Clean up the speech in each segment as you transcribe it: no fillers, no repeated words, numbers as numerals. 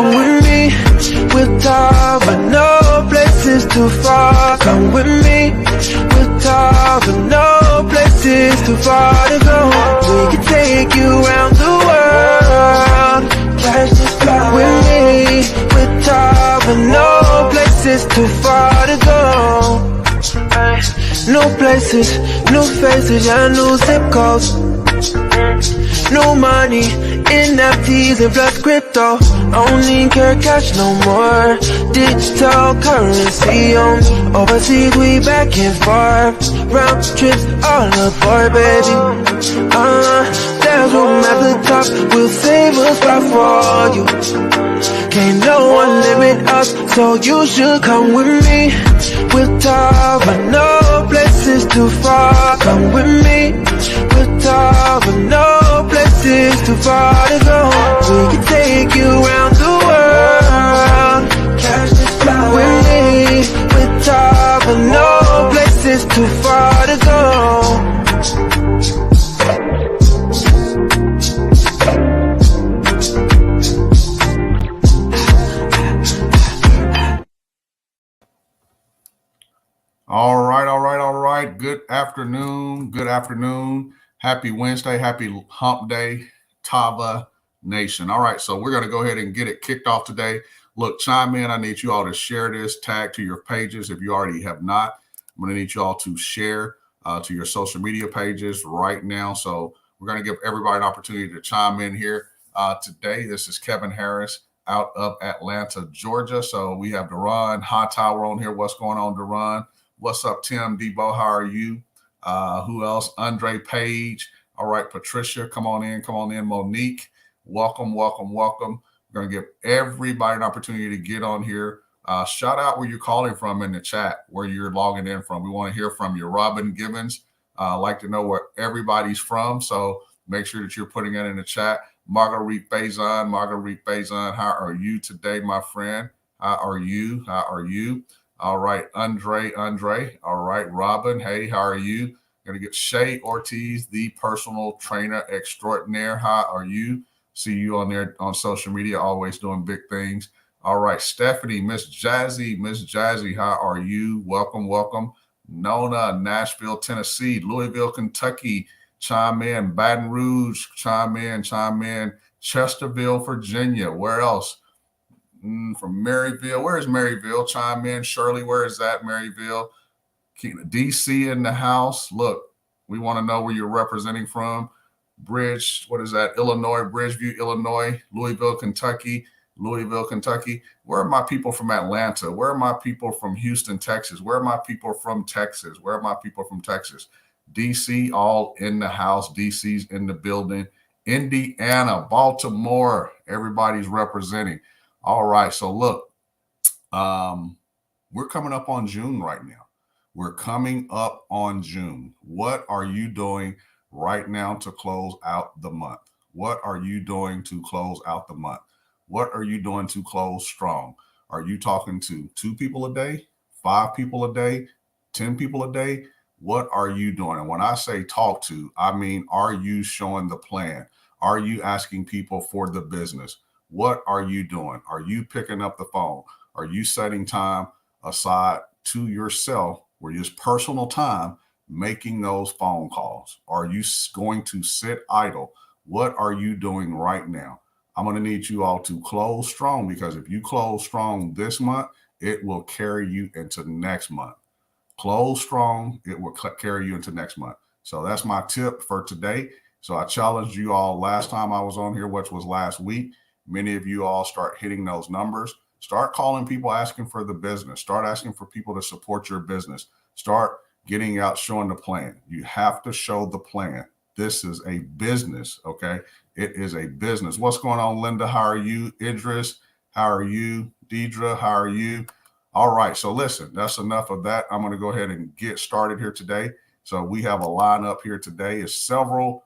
Come with me with Tava, no places too far. Come with me with Tava, no places too far to go. We can take you around the world. Catch this flight with me with Tava, no places too far to go. New places, new faces, yeah, new zip codes. New money, NFTs and plus crypto. Only care cash no more. Digital currency on overseas, we back and forth. Round trips all aboard, baby. There's room at the top, we'll save a spot for you. Can't no one limit us, so you should come with me with Tava, no places too far. Come with me with Tava, no places too far to go. We can take you around the world. Catch this flight with me with Tava, no places too far to go. All right. Good afternoon. Happy Wednesday. Happy hump day, Tava Nation. All right, so we're going to go ahead and get it kicked off today. Look, chime in. I need you all to share this, tag to your pages if you already have not. I'm going to need you all to share to your social media pages right now. So we're going to give everybody an opportunity to chime in here today. This is Kevin Harris out of Atlanta, Georgia. So we have Duran Hightower on here. What's going on, Duran? What's up, Tim Debo? How are you? Who else? Andre Page. All right, Patricia, come on in. Monique, welcome. We're going to give everybody an opportunity to get on here. Shout out where you're calling from in the chat, where you're logging in from. We want to hear from you. Robin Gibbons, like to know where everybody's from. So make sure that you're putting it in the chat. Marguerite Bazan, how are you today, my friend? How are you? All right, Andre. All right, Robin. Hey, how are you? Going to get Shay Ortiz, the personal trainer extraordinaire. How are you? See you on there on social media, always doing big things. All right, Stephanie, Miss Jazzy, how are you? Welcome. Nona, Nashville, Tennessee, Louisville, Kentucky, chime in. Baton Rouge, chime in. Chesterville, Virginia. Where else? From Maryville. Where is Maryville? Chime in. Shirley, where is that, Maryville? DC in the house. Look, we want to know where you're representing from. Illinois, Bridgeview, Illinois, Louisville, Kentucky. Where are my people from Atlanta? Where are my people from Houston, Texas? Where are my people from Texas? DC, all in the house. DC's in the building. Indiana, Baltimore, everybody's representing. All right, so look, we're coming up on June right now. What are you doing right now to close out the month? What are you doing to close strong? Are you talking to 2 people a day, 5 people a day, 10 people a day? What are you doing? And when I say talk to, I mean, are you showing the plan? Are you asking people for the business? What are you doing? Are you picking up the phone? Are you setting time aside to yourself where it's personal time making those phone calls? Are you going to sit idle? What are you doing right now? I'm going to need you all to close strong, because if you close strong this month, it will carry you into next month. Close strong, it will carry you into next month. So that's my tip for today. So I challenged you all last time I was on here, which was last week. Many of you all start hitting those numbers. Start calling people, asking for the business. Start asking for people to support your business. Start getting out, showing the plan. You have to show the plan. This is a business, okay? It is a business. What's going on, Linda? How are you? Idris, how are you? Deidre, how are you? All right, so listen, that's enough of that. I'm going to go ahead and get started here today. So we have a lineup here today. It's several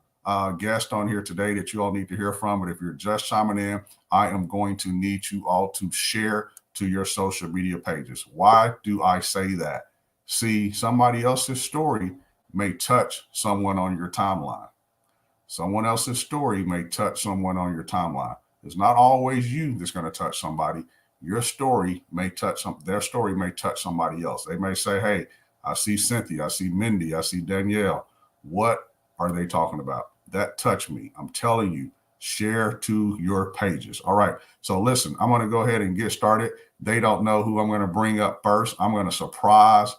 guest on here today that you all need to hear from. But if you're just chiming in, I am going to need you all to share to your social media pages. Why do I say that? See, somebody else's story may touch someone on your timeline. Someone else's story may touch someone on your timeline. It's not always you that's going to touch somebody. Your story may touch their story may touch somebody else. They may say, hey, I see Cynthia, I see Mindy, I see Danielle. What are they talking about? That touched me. I'm telling you, share to your pages. All right. So listen, I'm going to go ahead and get started. They don't know who I'm going to bring up first. I'm going to surprise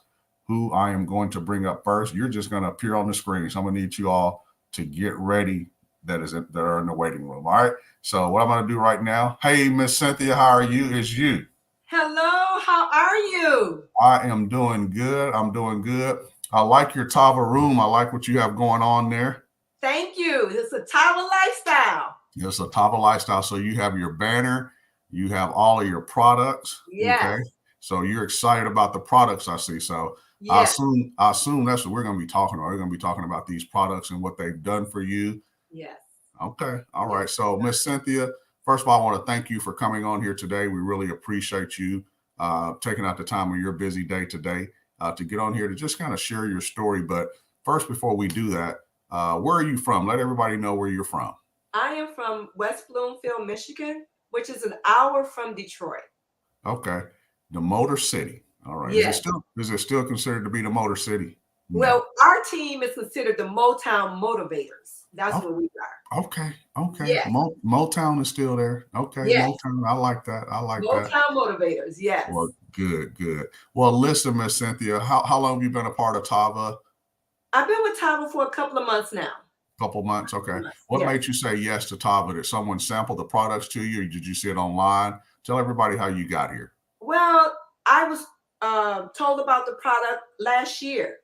who I am going to bring up first. You're just going to appear on the screen. So I'm going to need you all to get ready that are in the waiting room. All right. So what I'm going to do right now. Hey, Miss Cynthia, how are you? It's you. Hello. How are you? I am doing good. I'm doing good. I like your Tava room. I like what you have going on there. Thank you. It's a Tava lifestyle. It's a Tava lifestyle. So you have your banner. You have all of your products. Yes. Okay. So you're excited about the products I see. So yes. I assume that's what we're going to be talking about. We're going to be talking about these products and what they've done for you. Yes. Okay. All right. So Miss Cynthia, first of all, I want to thank you for coming on here today. We really appreciate you taking out the time of your busy day today to get on here to just kind of share your story. But first, before we do that, where are you from? Let everybody know where you're from. I am from West Bloomfield, Michigan, which is an hour from Detroit. Okay. The Motor City. All right. Yes. Is it still considered to be the Motor City? No. Well, our team is considered the Motown Motivators. That's what we are. Okay. Okay. Yes. Motown is still there. Okay. Yes. Motown. I like that. I like Motown that. Motivators. Yes. Well, good. Well, listen, Miss Cynthia, how long have you been a part of Tava? I've been with Tava for a couple of months now. Couple months. Okay. What made you say yes to Tava? Did someone sample the products to you, or did you see it online? Tell everybody how you got here. Well, I was told about the product last year.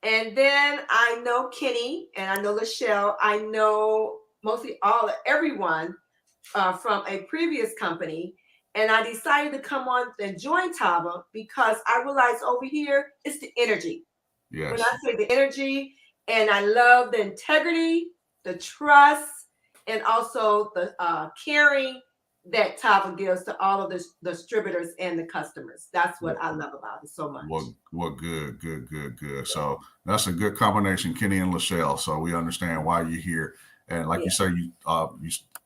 And then I know Kenny and I know Lachelle. I know mostly everyone from a previous company. And I decided to come on and join Tava because I realized over here it's the energy. Yes. When I say the energy, and I love the integrity, the trust, and also the caring that Tava gives to all of the distributors and the customers. That's what I love about it so much. Well, good. So that's a good combination, Kenny and Lachelle. So we understand why you're here. And like you say, you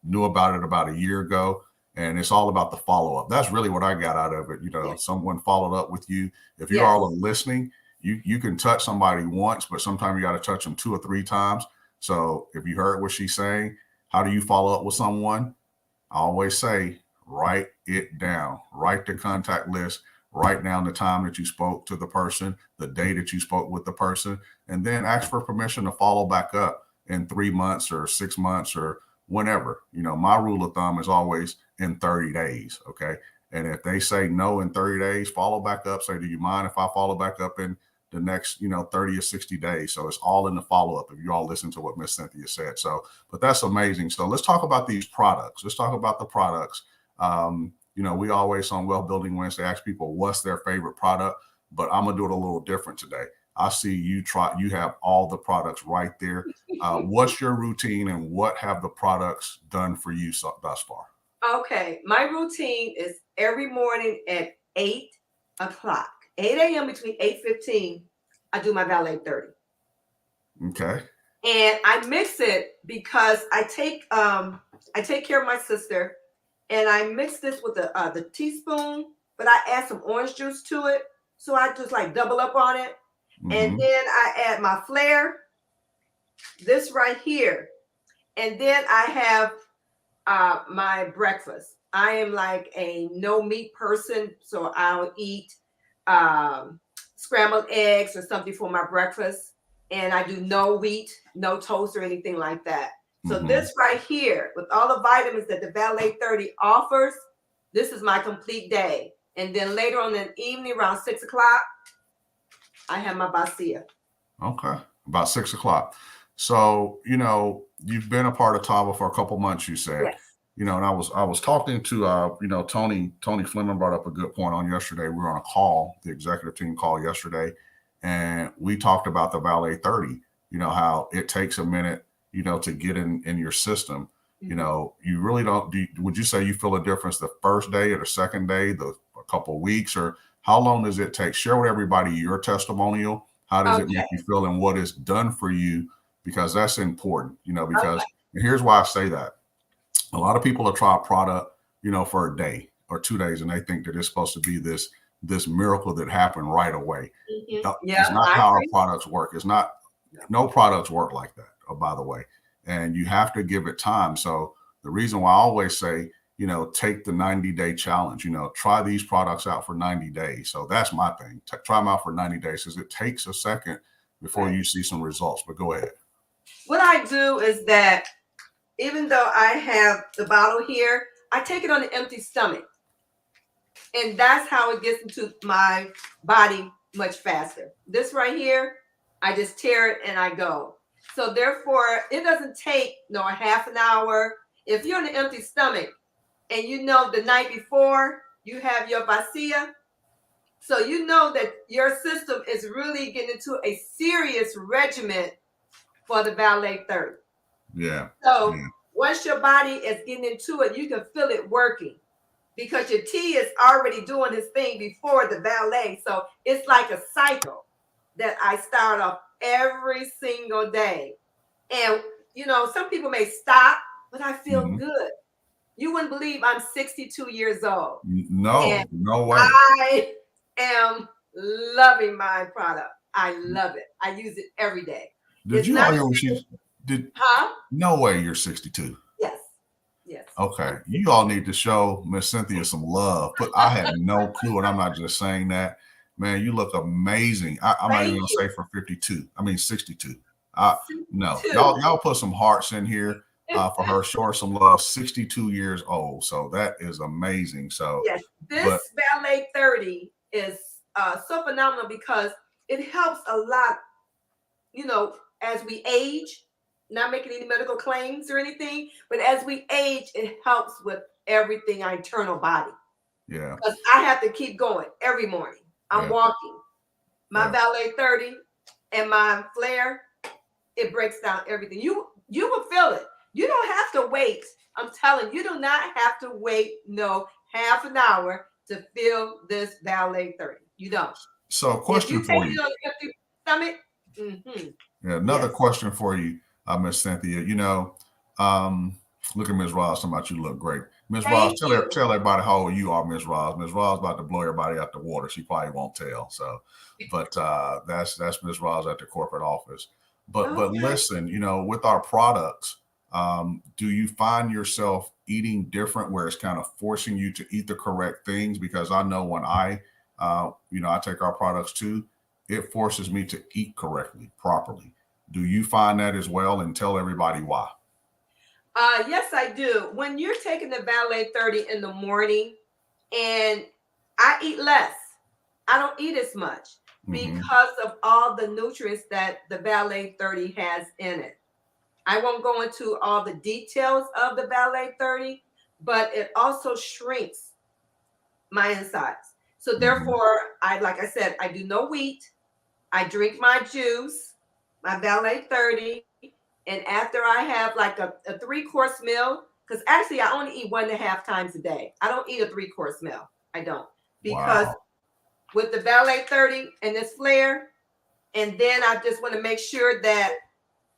knew about it about a year ago, and it's all about the follow-up. That's really what I got out of it. You know, someone followed up with you. If you all are listening, you can touch somebody once, but sometimes you got to touch them 2 or 3 times. So if you heard what she's saying, how do you follow up with someone? I always say, write it down, write the contact list, write down the time that you spoke to the person, the day that you spoke with the person, and then ask for permission to follow back up in 3 months or 6 months or whenever. You know, my rule of thumb is always in 30 days. Okay. And if they say no in 30 days, follow back up. Say, do you mind if I follow back up in the next, 30 or 60 days? So it's all in the follow-up if you all listen to what Miss Cynthia said. So, but that's amazing. So let's talk about these products. Let's talk about the products. We always on Wealth Building Wednesday ask people what's their favorite product, but I'm going to do it a little different today. I see you have all the products right there. What's your routine and what have the products done for you thus far? Okay. My routine is every morning at 8 o'clock. 8 a.m. between 8:15, I do my valet 30. Okay. And I mix it because I take care of my sister, and I mix this with the teaspoon, but I add some orange juice to it. So I just like double up on it. Mm-hmm. And then I add my Flair, this right here. And then I have my breakfast. I am like a no meat person, so I'll eat scrambled eggs or something for my breakfast, and I do no wheat, no toast or anything like that. So this right here, with all the vitamins that the Valet 30 offers, this is my complete day. And then later on in the evening, around 6 o'clock, I have my Basia. Okay, about 6 o'clock. So you've been a part of Tava for a couple months, you said. Yes. And I was talking to Tony Fleming brought up a good point on yesterday. We were on a call, the executive team call yesterday, and we talked about the Valet 30, how it takes a minute, to get in your system. Mm-hmm. You really don't, would you say you feel a difference the first day or the second day, a couple of weeks, or how long does it take? Share with everybody your testimonial. How does it make you feel and what it's done for you? Because that's important, because here's why I say that. A lot of people will try a product, for a day or 2 days, and they think that it's supposed to be this miracle that happened right away. Yeah, It's not I how our agree. products work. It's not. No products work like that. Oh, by the way, and you have to give it time. So the reason why I always say, take the 90-day challenge. Try these products out for 90 days. So that's my thing. Try them out for 90 days, because it takes a second before Right. you see some results. But go ahead. What I do is that even though I have the bottle here, I take it on an empty stomach. And that's how it gets into my body much faster. This right here, I just tear it and I go. So therefore, it doesn't take a half an hour. If you're on an empty stomach and the night before you have your vacía, so you know that your system is really getting into a serious regimen for the Valet 30. Yeah. So Yeah. once your body is getting into it, you can feel it working, because your T is already doing his thing before the valet. So it's like a cycle that I start off every single day. And, some people may stop, but I feel good. You wouldn't believe I'm 62 years old. No, And no way. I am loving my product. I love it. I use it every day. Did It's you all not, hear what she did? huh? No way you're 62. Yes. Yes. Okay. You all need to show Miss Cynthia some love. I had no clue, and I'm not just saying that. Man, you look amazing. I'm not even Thank gonna you. say for 52. I mean 62. No, 62. y'all put some hearts in here for her. Show her some love. 62 years old. So that is amazing. So Yes, this but Ballet 30 is so phenomenal because it helps a lot, as we age, not making any medical claims or anything, but as we age, it helps with everything, our internal body. yeah. Because I have to keep going every morning. I'm Yeah. walking. My Yeah. Ballet 30 and my flare, it breaks down everything. You will feel it. You don't have to wait. I'm telling you, do not have to wait half an hour to feel this Ballet 30. You don't. So a If question you for take you. it on an empty stomach, Yeah, another yes. question for you, Miss Cynthia. Look at Ms. Ross talking about you look great. Ms. Ross, Thank you. tell everybody how old you are, Ms. Ross. Ms. Ross about to blow everybody out the water. She probably won't tell. So, but that's Ms. Ross at the corporate office. But Okay. listen, with our products, do you find yourself eating different, where it's kind of forcing you to eat the correct things? Because I know when I take our products too, it forces me to eat correctly, properly. Do you find that as well? And tell everybody why. Yes, I do. When you're taking the Ballet 30 in the morning, and I eat less, I don't eat as much because of all the nutrients that the Ballet 30 has in it. I won't go into all the details of the Ballet 30, but it also shrinks my insides. So therefore, like I said, I do no wheat. I drink my juice, my Ballet 30, and after I have like a 3-course meal, because actually I only eat 1.5 times a day. I don't eat a 3-course meal. I don't. Because Wow. with the Ballet 30 and this flare, and then I just want to make sure that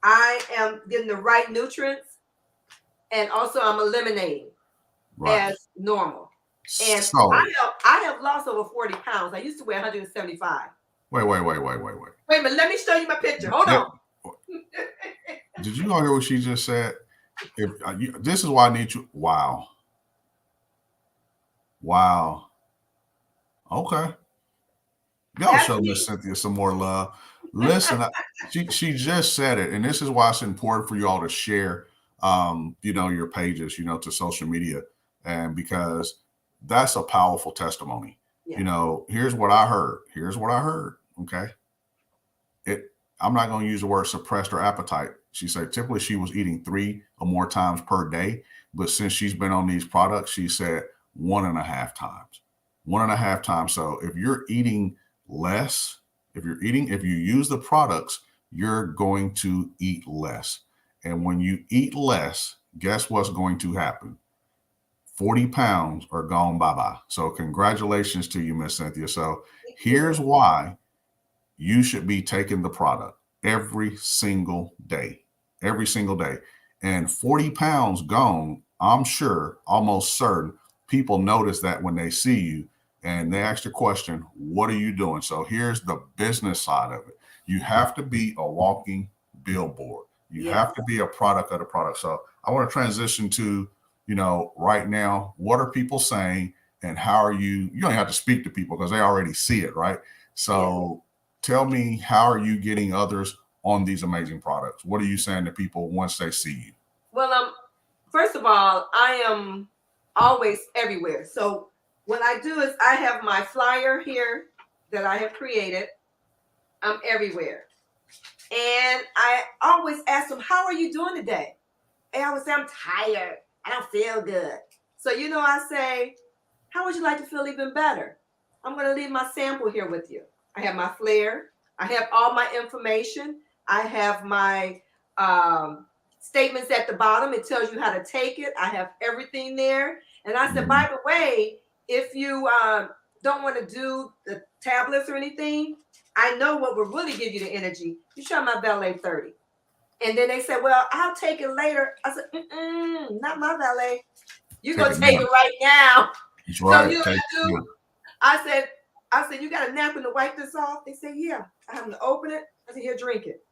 I am getting the right nutrients, and also I'm eliminating Right. as normal. And So I have lost over 40 pounds. I used to weigh 175. wait. Wait a minute, let me show you my picture. Hold on. Did you all hear what she just said? This is why I need you. Wow. Okay. Y'all That's show me. Miss Cynthia some more love. Listen, she just said it, and this is why it's important for you all to share, your pages, to social media, and because that's a powerful testimony. Yeah. Here's what I heard. Okay. I'm not going to use the word suppressed or appetite. She said typically she was eating 3 or more times per day, but since she's been on these products, she said 1.5 times. 1.5 times. So if you're eating less, if you use the products, you're going to eat less. And when you eat less, guess what's going to happen? 40 pounds are gone bye-bye. So congratulations to you, Miss Cynthia. So here's why you should be taking the product every single day, and 40 pounds gone. I'm sure, almost certain, people notice that when they see you and they ask the question, what are you doing? So here's the business side of it. You have to be a walking billboard. You have to be a product of the product. So I want to transition to, right now, what are people saying and how are you don't have to speak to people because they already see it, right? So tell me, how are you getting others on these amazing products? What are you saying to people once they see you? Well, first of all, I am always everywhere. So what I do is I have my flyer here that I have created. I'm everywhere. And I always ask them, how are you doing today? And I would say, I'm tired. I don't feel good. So, I say, how would you like to feel even better? I'm going to leave my sample here with you. I have my flare. I have all my information. I have my statements at the bottom. It tells you how to take it. I have everything there. And I said, by the way, if you don't want to do the tablets or anything, I know what will really give you the energy. You try my Valet 30. And then they said, well, I'll take it later. I said, not my Valet. You're going to take it right now. That's right. So I said, you got a napkin to wipe this off? They said, yeah. I have them to open it. I said, here, drink it.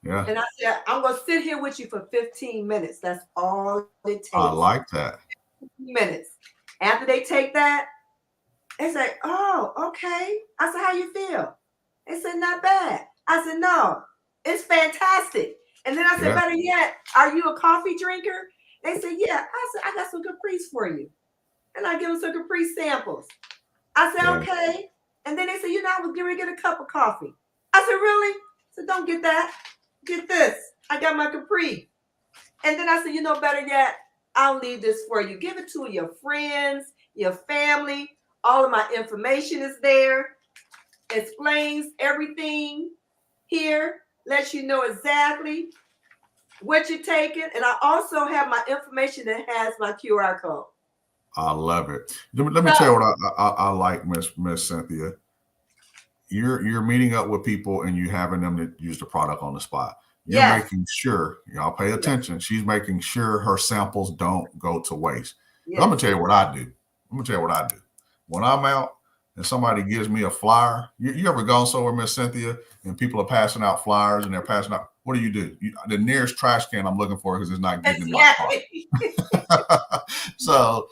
Yeah. And I said, I'm going to sit here with you for 15 minutes. That's all it takes. I like that. 15 minutes. After they take that, they say, oh, okay. I said, how you feel? They said, not bad. I said, no, it's fantastic. And then I said, better yet, are you a coffee drinker? They said, yeah. I said, I got some Caprice for you. And I give them some Caprice samples. I said, okay. And then they said, I was going to get a cup of coffee. I said, really? I said, don't get that. Get this. I got my Caprice. And then I said, better yet, I'll leave this for you. Give it to your friends, your family. All of my information is there. Explains everything here. Lets you know exactly what you're taking. And I also have my information that has my QR code. I love it. Let me tell you what I like, Miss Cynthia. You're meeting up with people and you having them to use the product on the spot. You're making sure, y'all pay attention. She's making sure her samples don't go to waste. I'm gonna tell you what I do. When I'm out and somebody gives me a flyer, you ever gone somewhere, Miss Cynthia, and people are passing out flyers and they're passing out, what do? The nearest trash can I'm looking for because it's not getting in my car. So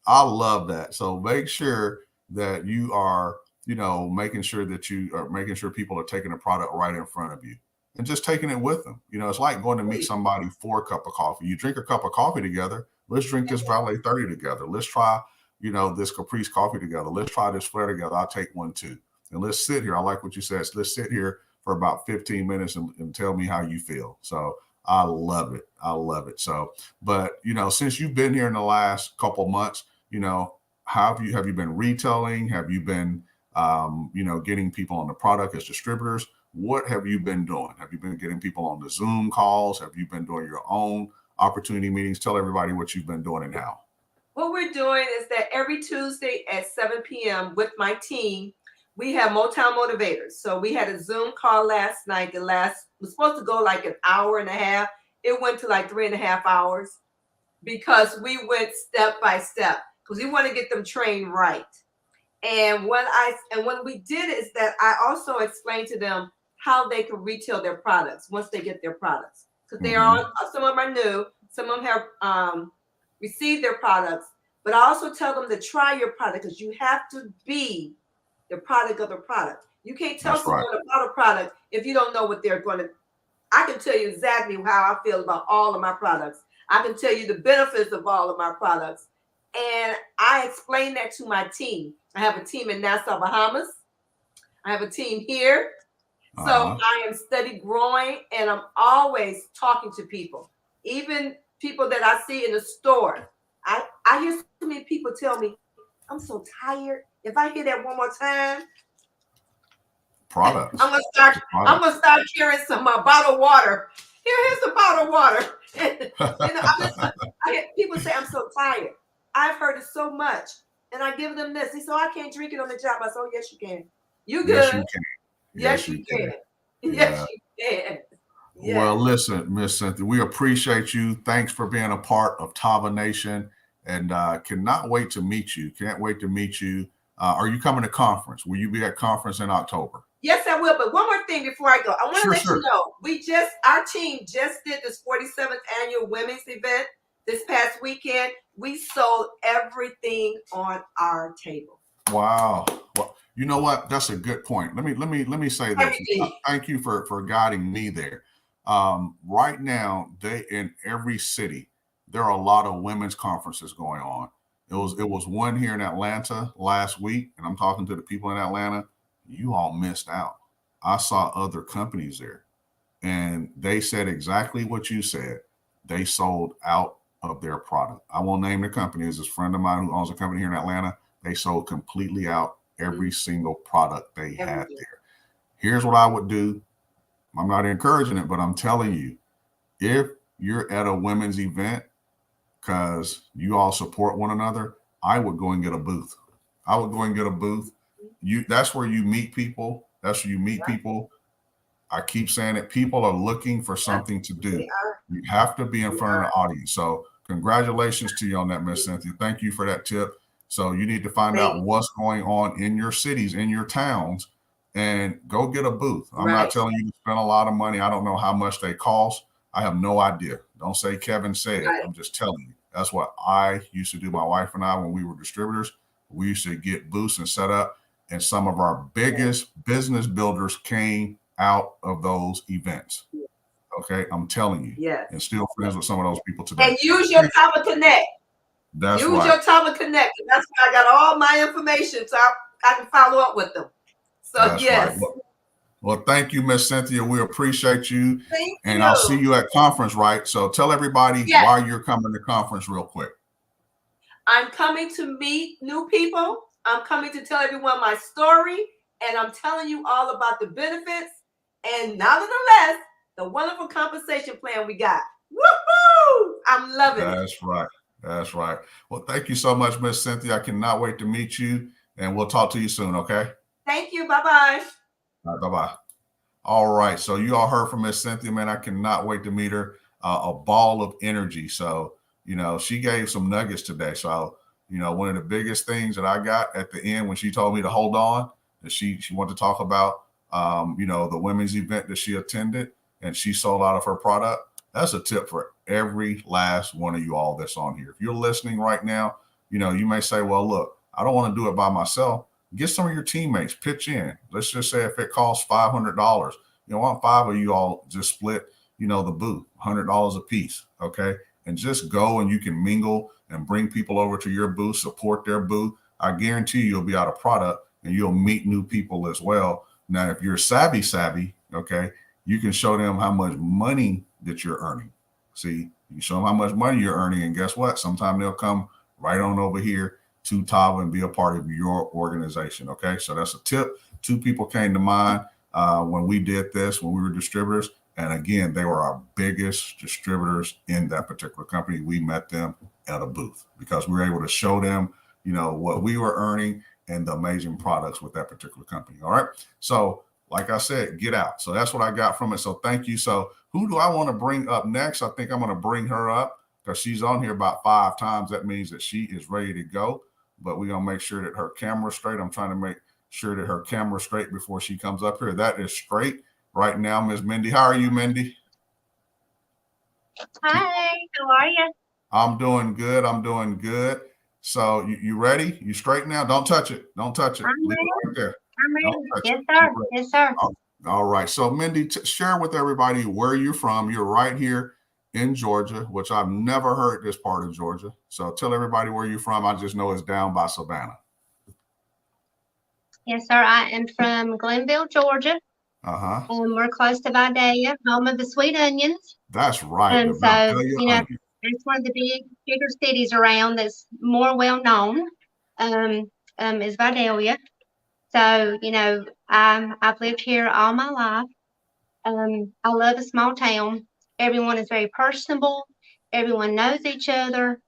I love that. So make sure that you are, making sure that you are making sure people are taking the product right in front of you and just taking it with them. It's like going to meet somebody for a cup of coffee. You drink a cup of coffee together. Let's drink this Valet 30 together. Let's try, this Caprice coffee together. Let's try this flare together. I'll take one too. And let's sit here. I like what you said. So let's sit here for about 15 minutes and tell me how you feel. So I love it. So, but, since you've been here in the last couple months, how have you been retailing? Have you been, getting people on the product as distributors? What have you been doing? Have you been getting people on the Zoom calls? Have you been doing your own opportunity meetings? Tell everybody what you've been doing and how. What we're doing is that every Tuesday at 7 p.m. with my team, we have Motown Motivators. So we had a Zoom call last night. Was supposed to go like an hour and a half. It went to like 3.5 hours because we went step by step because we want to get them trained right. And when we did is that I also explained to them how they can retail their products once they get their products. Because they are, some of them are new, some of them have received their products, but I also tell them to try your product because you have to be the product of the product. You can't tell someone about a product if you don't know what they're going to. I can tell you exactly how I feel about all of my products. I can tell you the benefits of all of my products. And I explain that to my team. I have a team in Nassau, Bahamas. I have a team here. So I am steady growing and I'm always talking to people. Even people that I see in the store. I hear so many people tell me, I'm so tired. If I hear that one more time, products. I'm gonna start carrying some bottled water. Here's the bottled water. I hear people say I'm so tired. I've heard it so much, and I give them this. They say, I can't drink it on the job. I said, oh, yes, you can. You good? Yes, you can. Yes, you can. Yes, you can. Well, listen, Miss Cynthia, we appreciate you. Thanks for being a part of Tava Nation, and cannot wait to meet you. Can't wait to meet you. Are you coming to conference? Will you be at conference in October? Yes, I will. But one more thing before I go, I want to let you know, our team just did this 47th annual women's event this past weekend. We sold everything on our table. Wow. Well, you know what? That's a good point. Let me say this. Thank you for guiding me there. Right now, in every city, there are a lot of women's conferences going on. It was one here in Atlanta last week, and I'm talking to the people in Atlanta. You all missed out. I saw other companies there, and they said exactly what you said. They sold out of their product. I won't name the company. It's this friend of mine who owns a company here in Atlanta. They sold completely out every single product they had there. Here's what I would do. I'm not encouraging it, but I'm telling you, if you're at a women's event because you all support one another, I would go and get a booth. I would go and get a booth. That's where you meet people. That's where you meet people. I keep saying it. People are looking for something to do. You have to be in front of the audience. So congratulations to you on that, Miss Cynthia. Thank you for that tip. So you need to find out what's going on in your cities, in your towns, and go get a booth. I'm not telling you to spend a lot of money. I don't know how much they cost. I have no idea. Don't say Kevin said. I'm just telling you. That's what I used to do. My wife and I, when we were distributors, we used to get booths and set up, and some of our biggest business builders came out of those events. Okay, I'm telling you. Yes. And still friends with some of those people today. And use your Tava Connect. Use your Tava Connect. That's where I got all my information, so I can follow up with them. So yes. Right. Well, thank you, Miss Cynthia. We appreciate you. Thank and you. I'll see you at conference, right? So tell everybody why you're coming to conference real quick. I'm coming to meet new people. I'm coming to tell everyone my story, and I'm telling you all about the benefits and nonetheless, the wonderful compensation plan we got. Woohoo! I'm loving it. That's right. That's right. Well, thank you so much, Miss Cynthia. I cannot wait to meet you, and we'll talk to you soon, okay? Thank you. Bye-bye. All right, bye-bye. All right. So you all heard from Miss Cynthia, man. I cannot wait to meet her. A ball of energy. So, she gave some nuggets today. So, one of the biggest things that I got at the end when she told me to hold on, that she wanted to talk about, the women's event that she attended and she sold out of her product. That's a tip for every last one of you all that's on here. If you're listening right now, you may say, well, look, I don't want to do it by myself. Get some of your teammates, pitch in. Let's just say if it costs $500, want 5 of you all just split, the booth, $100 a piece. Okay. And just go and you can mingle and bring people over to your booth, support their booth. I guarantee you'll be out of product and you'll meet new people as well. Now, if you're savvy, okay, you can show them how much money that you're earning. See, you show them how much money you're earning, and guess what? Sometime they'll come right on over here to Tava and be a part of your organization. Okay, so that's a tip. 2 people came to mind when we did this, when we were distributors. And again, they were our biggest distributors in that particular company. We met them at a booth because we were able to show them, what we were earning and the amazing products with that particular company. All right. So like I said, get out. So that's what I got from it. So thank you. So who do I want to bring up next? I think I'm going to bring her up because she's on here about 5 times. That means that she is ready to go, but we're going to make sure that her camera's straight. I'm trying to make sure that her camera's straight before she comes up here. That is straight right now, Ms. Mindy. How are you, Mindy? Hi, how are you? I'm doing good. I'm doing good. So you ready? You straight now? Don't touch it. Don't touch it. I'm ready. Right there. I'm ready. Yes, sir. Yes, sir. All right. So Mindy, share with everybody where you're from. You're right here in Georgia, which I've never heard this part of Georgia. So tell everybody where you're from. I just know it's down by Savannah. Yes, sir. I am from Glenville, Georgia. We're close to Vidalia, home of the sweet onions. That's right. And so, it's one of the bigger cities around that's more well known is Vidalia. So, I've lived here all my life. I love a small town. Everyone is very personable. Everyone knows each other.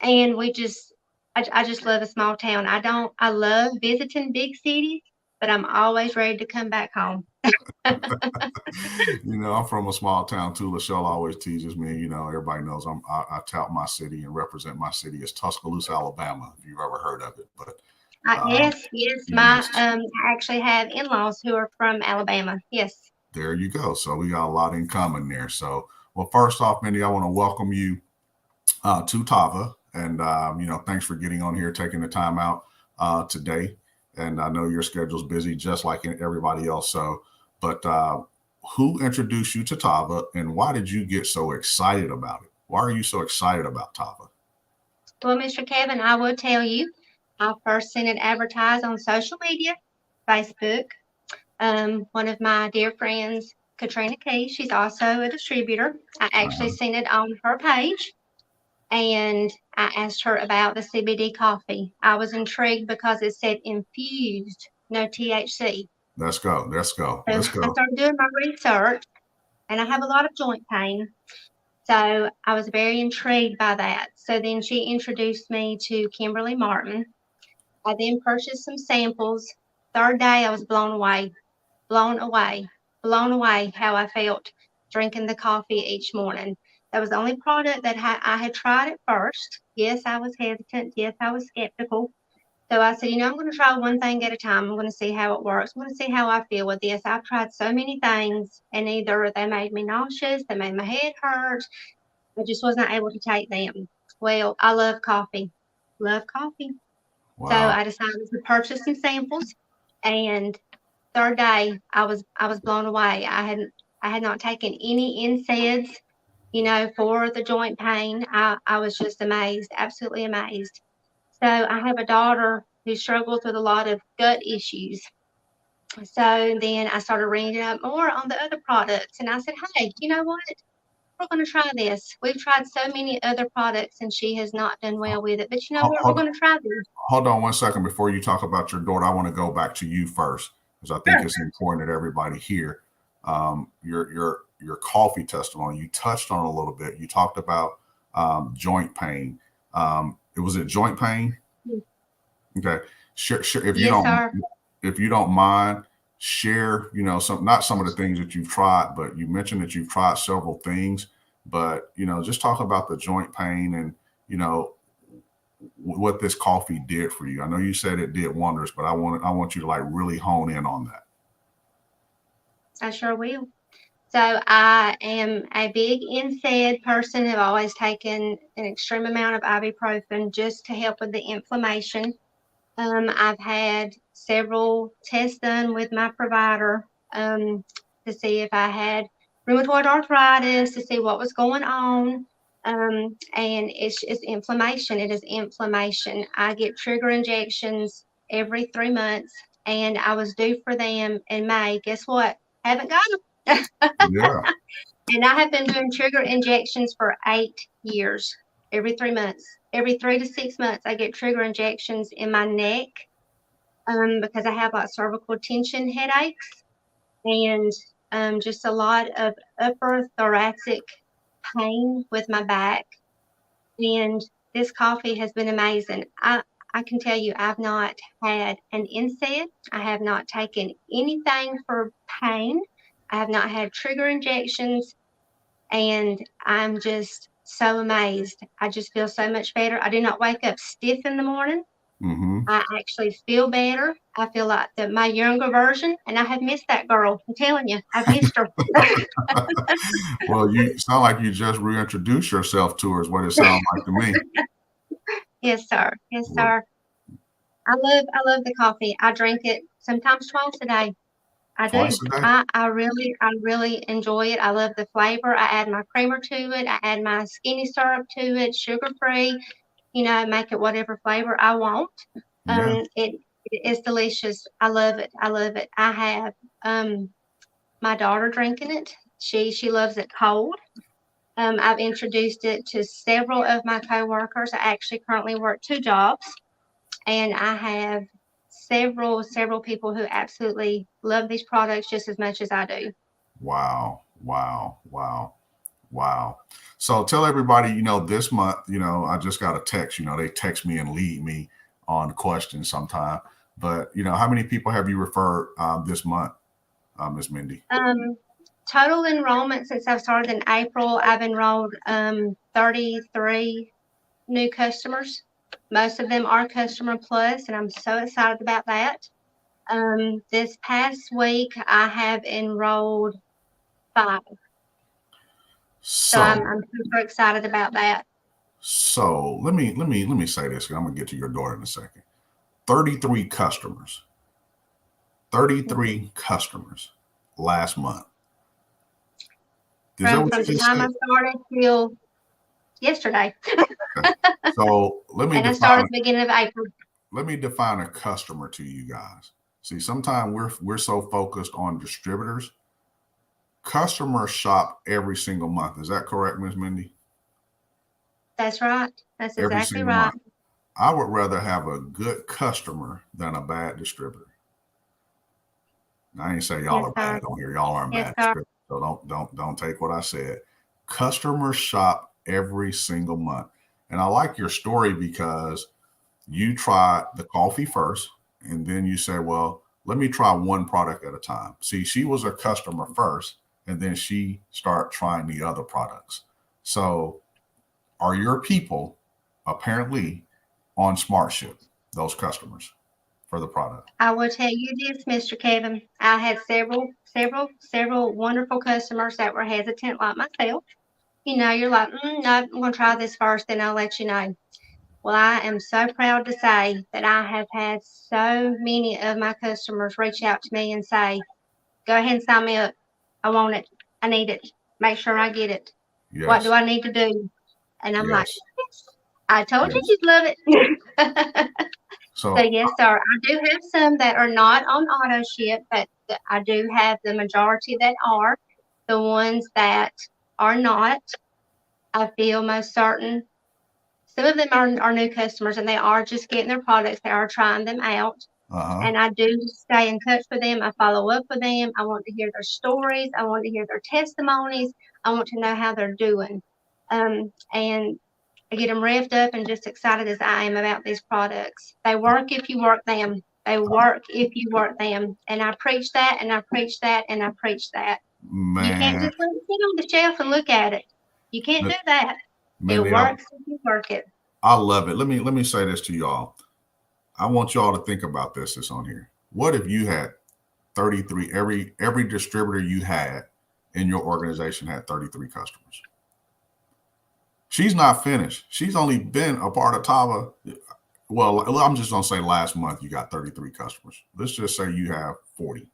And I just love a small town. I love visiting big cities, but I'm always ready to come back home. I'm from a small town too. Lachelle always teases me. Everybody knows I tout my city and represent my city as Tuscaloosa, Alabama, if you've ever heard of it. But Yes, my yes, I actually have in-laws who are from Alabama. Yes. there you go. So we got a lot in common there. So, well, first off, Mindy, I want to welcome you to Tava, and thanks for getting on here, taking the time out today. And I know your schedule's busy, just like everybody else. So, but who introduced you to Tava, and why did you get so excited about it? Why are you so excited about Tava? Well, Mr. Kevin, I will tell you, I first seen it advertised on social media, Facebook. One of my dear friends, Katrina Key, she's also a distributor. I actually seen it on her page, and I asked her about the CBD coffee. I was intrigued because it said infused, no THC. Let's go. So I started doing my research, and I have a lot of joint pain. So I was very intrigued by that. So then she introduced me to Kimberly Martin. I then purchased some samples. Third day, I was blown away how I felt drinking the coffee each morning. That was the only product that I had tried at first. Yes, I was hesitant. Yes, I was skeptical. So I said, I'm going to try one thing at a time. I'm going to see how it works. I'm going to see how I feel with this. I've tried so many things, and either they made me nauseous, they made my head hurt. I just wasn't able to take them. Well, I love coffee. Wow. So I decided to purchase some samples, and third day I was blown away. I had not taken any NSAIDs, for the joint pain. I was just amazed, absolutely amazed. So I have a daughter who struggles with a lot of gut issues. So then I started reading up more on the other products, and I said, hey, you know what? We're going to try this. We've tried so many other products, and she has not done well with it. But you know what? We're going to try this. Hold on 1 second before you talk about your daughter. I want to go back to you first, because I think it's important that everybody hear your coffee testimony. You touched on it a little bit. You talked about joint pain. Was it joint pain? Okay. Sure. If you don't mind, share, some of the things that you've tried, but you mentioned that you've tried several things, but, just talk about the joint pain and, what this coffee did for you. I know you said it did wonders, but I want you to really hone in on that. I sure will. So I am a big NSAID person. I've always taken an extreme amount of ibuprofen just to help with the inflammation. I've had several tests done with my provider to see if I had rheumatoid arthritis, to see what was going on. And it's inflammation. It is inflammation. I get trigger injections every 3 months, and I was due for them in May. Guess what? Haven't got them. Yeah. And I have been doing trigger injections for 8 years, every 3 months. Every 3 to 6 months, I get trigger injections in my neck because I have cervical tension headaches and just a lot of upper thoracic pain with my back. And this coffee has been amazing. I can tell you, I've not had an NSAID. I have not taken anything for pain. I have not had trigger injections. And I'm just so amazed. I just feel so much better. I do not wake up stiff in the morning. Mm-hmm. I actually feel better. I feel like my younger version, and I have missed that girl. I'm telling you, I've missed her. Well, you sound like you just reintroduced yourself to her, is what it sounds like to me. Yes, sir. Yes, sir. I love the coffee. I drink it sometimes twice a day. I do. I really enjoy it. I love the flavor. I add my creamer to it. I add my skinny syrup to it, sugar free. Make it whatever flavor I want. Yeah. It is delicious. I love it. I have my daughter drinking it. She loves it cold. I've introduced it to several of my coworkers. I actually currently work 2 jobs, and I have several people who absolutely love these products just as much as I do. Wow. So tell everybody, this month, I just got a text, they text me and lead me on questions sometime, but how many people have you referred this month Miss Mindy? Total enrollment since I've started in April, I've enrolled 33 new customers. Most of them are Customer Plus, and I'm so excited about that. This past week, I have enrolled 5. So I'm super excited about that. So let me say this. I'm gonna get to your daughter in a second. 33 customers. 33 customers last month. From the time I started till yesterday. Okay. So let me. And I started at the beginning of April. Let me define a customer to you guys. See, sometimes we're so focused on distributors. Customers shop every single month. Is that correct, Ms. Mindy? That's right. That's exactly right. Month. I would rather have a good customer than a bad distributor. I ain't say y'all are bad on here. Y'all aren't bad distributors. So don't take what I said. Customers shop every single month. And I like your story because you tried the coffee first, and then you say, well, let me try one product at a time. See, she was a customer first, and then she started trying the other products. So are your people apparently on SmartShip, those customers for the product? I will tell you this, Mr. Kevin. I had several wonderful customers that were hesitant like myself. You know, you're like, no, I'm going to try this first, then I'll let you know. Well, I am so proud to say that I have had so many of my customers reach out to me and say, go ahead and sign me up. I want it. I need it. Make sure I get it. Yes. What do I need to do? And I'm like, I told you you'd love it. So yes, sir. I do have some that are not on auto ship, but I do have the majority that are. The ones that are not, I feel most certain. Some of them are new customers, and they are just getting their products. They are trying them out. And I do stay in touch with them. I follow up with them. I want to hear their stories. I want to hear their testimonies. I want to know how they're doing. And I get them revved up and just excited as I am about these products. They work if you work them. They work if you work them. And I preach that, and I preach that, and I preach that. Man. You can't just let it sit on the shelf and look at it. You can't do that. It works if you work it. I love it. Let me say this to y'all. I want y'all to think about this that's on here. What if you had 33, every distributor you had in your organization had 33 customers? She's not finished. She's only been a part of Tava. Well, I'm just going to say last month you got 33 customers. Let's just say you have 40.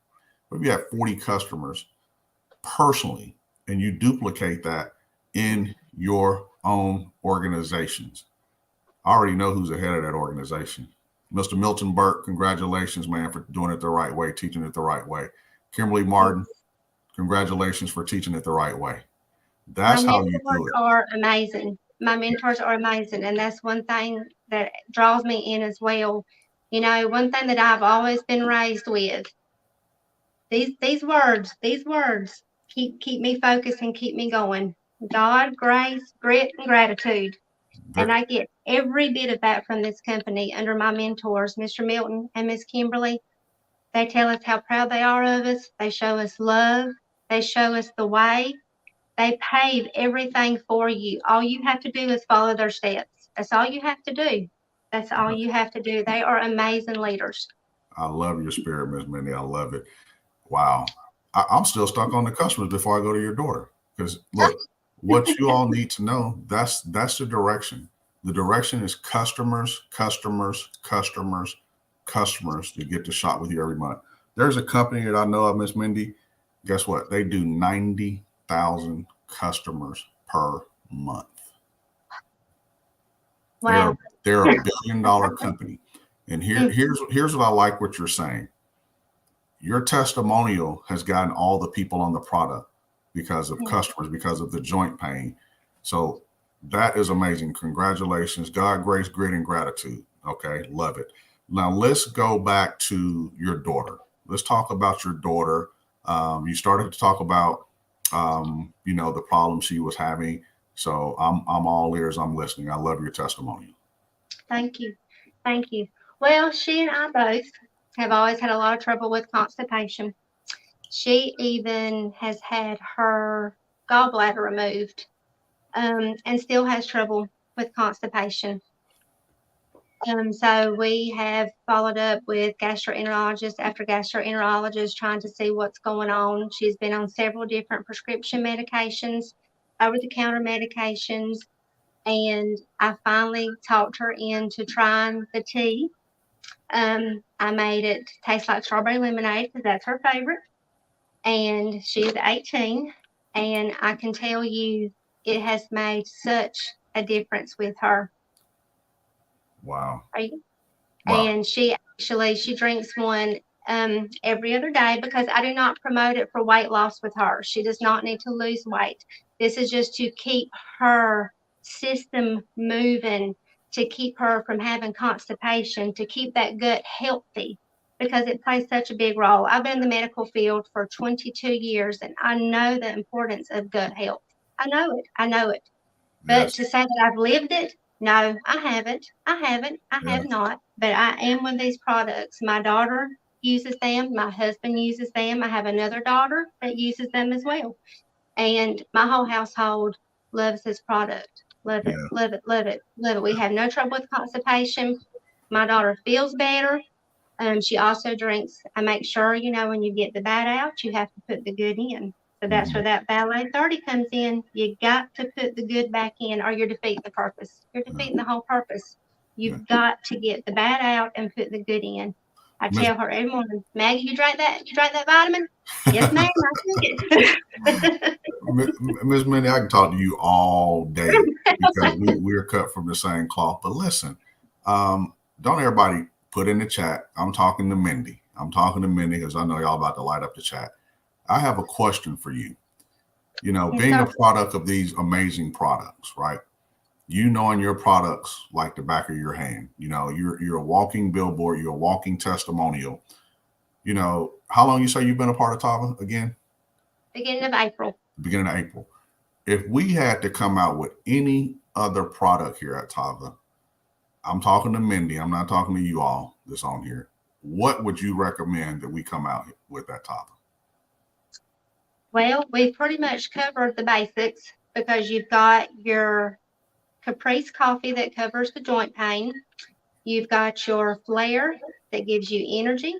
But if you have 40 customers personally, and you duplicate that in your own organizations, I already know who's ahead of that organization. Mr. Milton Burke, congratulations, man, for doing it the right way, teaching it the right way. Kimberly Martin, congratulations for teaching it the right way. That's how you do it. My mentors are amazing. My mentors are amazing. And that's one thing that draws me in as well. You know, one thing that I've always been raised with, these words keep me focused and keep me going. God, grace, grit, and gratitude. And I get every bit of that from this company under my mentors, Mr. Milton and Miss Kimberly. They tell us how proud they are of us. They show us love. They show us the way. They pave everything for you. All you have to do is follow their steps. That's all you have to do. That's all you have to do. They are amazing leaders. I love your spirit, Miss Mindy. I love it. Wow. I'm still stuck on the customers before I go to your daughter. Because look, what you all need to know, that's the direction. The direction is customers to get to shop with you every month. There's a company that I know of, Miss Mindy. Guess what? They do 90,000 customers per month. Wow. They're a $1 billion company. And here's what I like what you're saying. Your testimonial has gotten all the people on the product because of customers, because of the joint pain. So that is amazing. Congratulations. God, grace, grit, and gratitude. Okay. Love it. Now let's go back to your daughter. Let's talk about your daughter. You started to talk about, the problem she was having. So I'm all ears. I'm listening. I love your testimonial. Thank you. Thank you. Well, she and I both have always had a lot of trouble with constipation. She even has had her gallbladder removed, and still has trouble with constipation. So we have followed up with gastroenterologist after gastroenterologist trying to see what's going on. She's been on several different prescription medications, over-the-counter medications, and I finally talked her into trying the tea. I made it taste like strawberry lemonade because that's her favorite. And she's 18, and I can tell you it has made such a difference with her. Wow. Are you? Wow. And she drinks one every other day because I do not promote it for weight loss with her. She does not need to lose weight. This is just to keep her system moving, to keep her from having constipation, to keep that gut healthy because it plays such a big role. I've been in the medical field for 22 years and I know the importance of gut health. I know it. I know it. But Yes. to say that I've lived it, no, I haven't. I Yeah. have not. But I am with these products. My daughter uses them. My husband uses them. I have another daughter that uses them as well. And my whole household loves this product. Love it, Yeah. love it, love it, love it. We have no trouble with constipation. My daughter feels better. She also drinks. I make sure, when you get the bad out, you have to put the good in. So that's Mhm. where that Ballet 30 comes in. You got to put the good back in or you're defeating the purpose. You're defeating the whole purpose. Yeah. You've got to get the bad out and put the good in. I Miss tell her every morning, Maggie, you drank that? You drank that vitamin? Yes, ma'am, I drink it. Miss Minnie, I can talk to you all day because we're cut from the same cloth. But listen, don't everybody put in the chat. I'm talking to Mindy. I'm talking to Mindy because I know y'all about to light up the chat. I have a question for you. Being a product of these amazing products, right? Knowing your products like the back of your hand. You're a walking billboard. You're a walking testimonial. How long you say you've been a part of Tava again? Beginning of April. Beginning of April. If we had to come out with any other product here at Tava, I'm talking to Mindy. I'm not talking to you all that's on here. What would you recommend that we come out with at Tava? Well, we've pretty much covered the basics because you've got your Caprice coffee that covers the joint pain. You've got your Flare that gives you energy,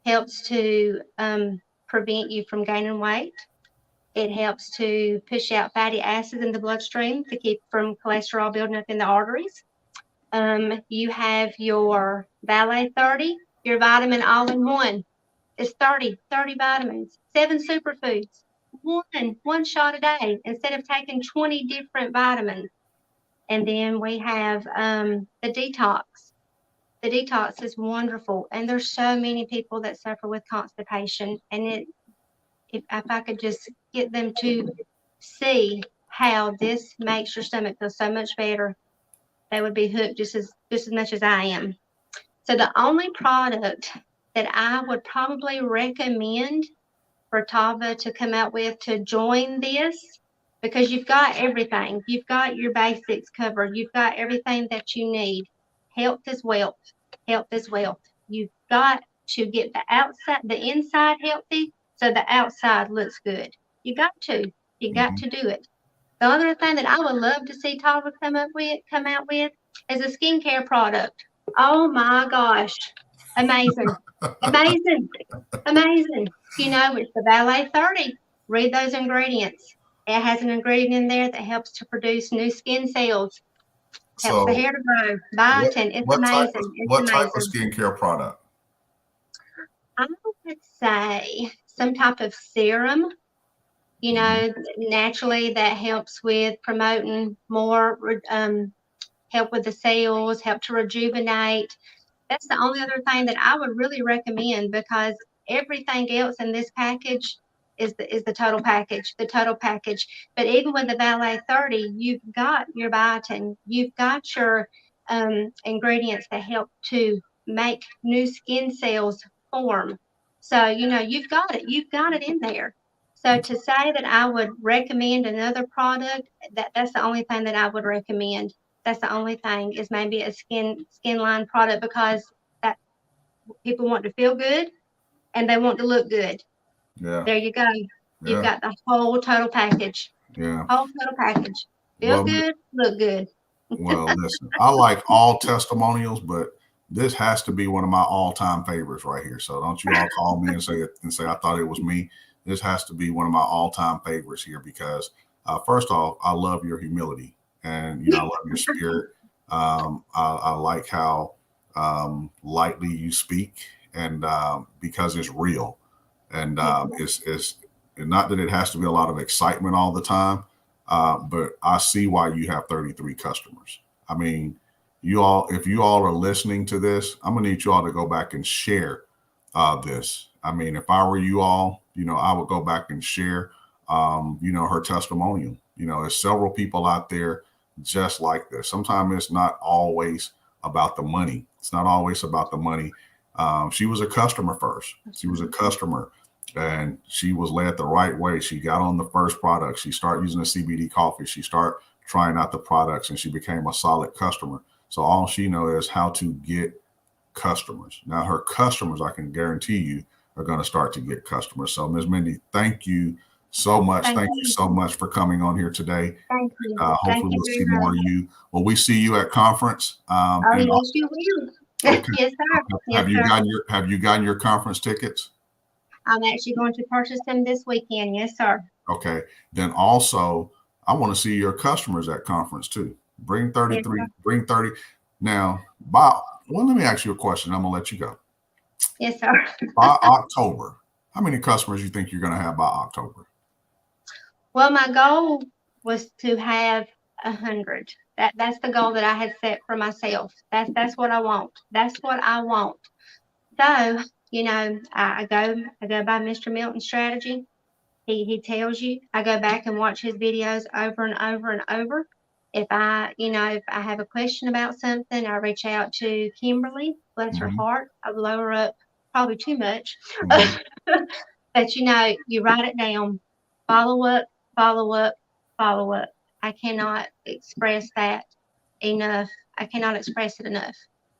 helps to prevent you from gaining weight. It helps to push out fatty acids in the bloodstream to keep from cholesterol building up in the arteries. You have your Ballet 30, your vitamin all-in-one. It's 30 vitamins, 7 superfoods, one shot a day instead of taking 20 different vitamins. And then we have the Detox. The Detox is wonderful. And there's so many people that suffer with constipation. And if I could just get them to see how this makes your stomach feel so much better, they would be hooked just as much as I am. So the only product that I would probably recommend for Tava to come out with to join this, because you've got everything. You've got your basics covered. You've got everything that you need. Health is wealth. Health is wealth. You've got to get the inside healthy so the outside looks good. You got to. You got to do it. The other thing that I would love to see Tava come out with is a skincare product. Oh my gosh. Amazing. Amazing. Amazing. It's the Ballet 30. Read those ingredients. It has an ingredient in there that helps to produce new skin cells, helps the So hair to grow, what biotin. It's amazing. It's what type of amazing. skincare product? I would say some type of serum, naturally that helps with promoting more, help with the cells, help to rejuvenate. That's the only other thing that I would really recommend because everything else in this package is the total package, But even with the Ballet 30, you've got your biotin, you've got your ingredients that help to make new skin cells form. So, you've got it in there. So to say that I would recommend another product, that's the only thing that I would recommend. That's the only thing is maybe a skin line product because that people want to feel good and they want to look good. Yeah. There you go. Yeah. You've got the whole total package. Yeah. Whole total package. Feel good, look good. Well, listen, I like all testimonials, but this has to be one of my all-time favorites right here. So don't you all call me and say I thought it was me. This has to be one of my all-time favorites here because first off, I love your humility and I love your spirit. I like how lightly you speak and because it's real and it's not that it has to be a lot of excitement all the time. But I see why you have 33 customers. I mean, if you all are listening to this, I'm gonna need you all to go back and share this. I mean, if I were you all, I would go back and share, her testimonial. There's several people out there just like this. Sometimes it's not always about the money. It's not always about the money. She was a customer first. She was a customer. And she was led the right way. She got on the first product. She started using the CBD coffee. She started trying out the products and she became a solid customer. So all she knows is how to get customers. Now her customers, I can guarantee you, are going to start to get customers. So Ms. Mindy, thank you so much. Thank you so much for coming on here today. Thank you. Hopefully we'll see more of you. Will we see you at conference? Yes, you will. Okay. Yes, sir. Have you gotten your conference tickets? I'm actually going to purchase them this weekend. Yes, sir. Okay. Then also, I want to see your customers at conference too. Bring 33, Yes, bring 30. Now, let me ask you a question. I'm going to let you go. Yes, sir. By October, how many customers you think you're going to have by October? Well, my goal was to have 100. That's the goal that I had set for myself. That's what I want. That's what I want. So, I go by Mr. Milton's strategy. He tells you. I go back and watch his videos over and over and over. If I have a question about something, I reach out to Kimberly, bless her heart. I blow her up probably too much. But you write it down. Follow up, follow up, follow up. I cannot express that enough. I cannot express it enough.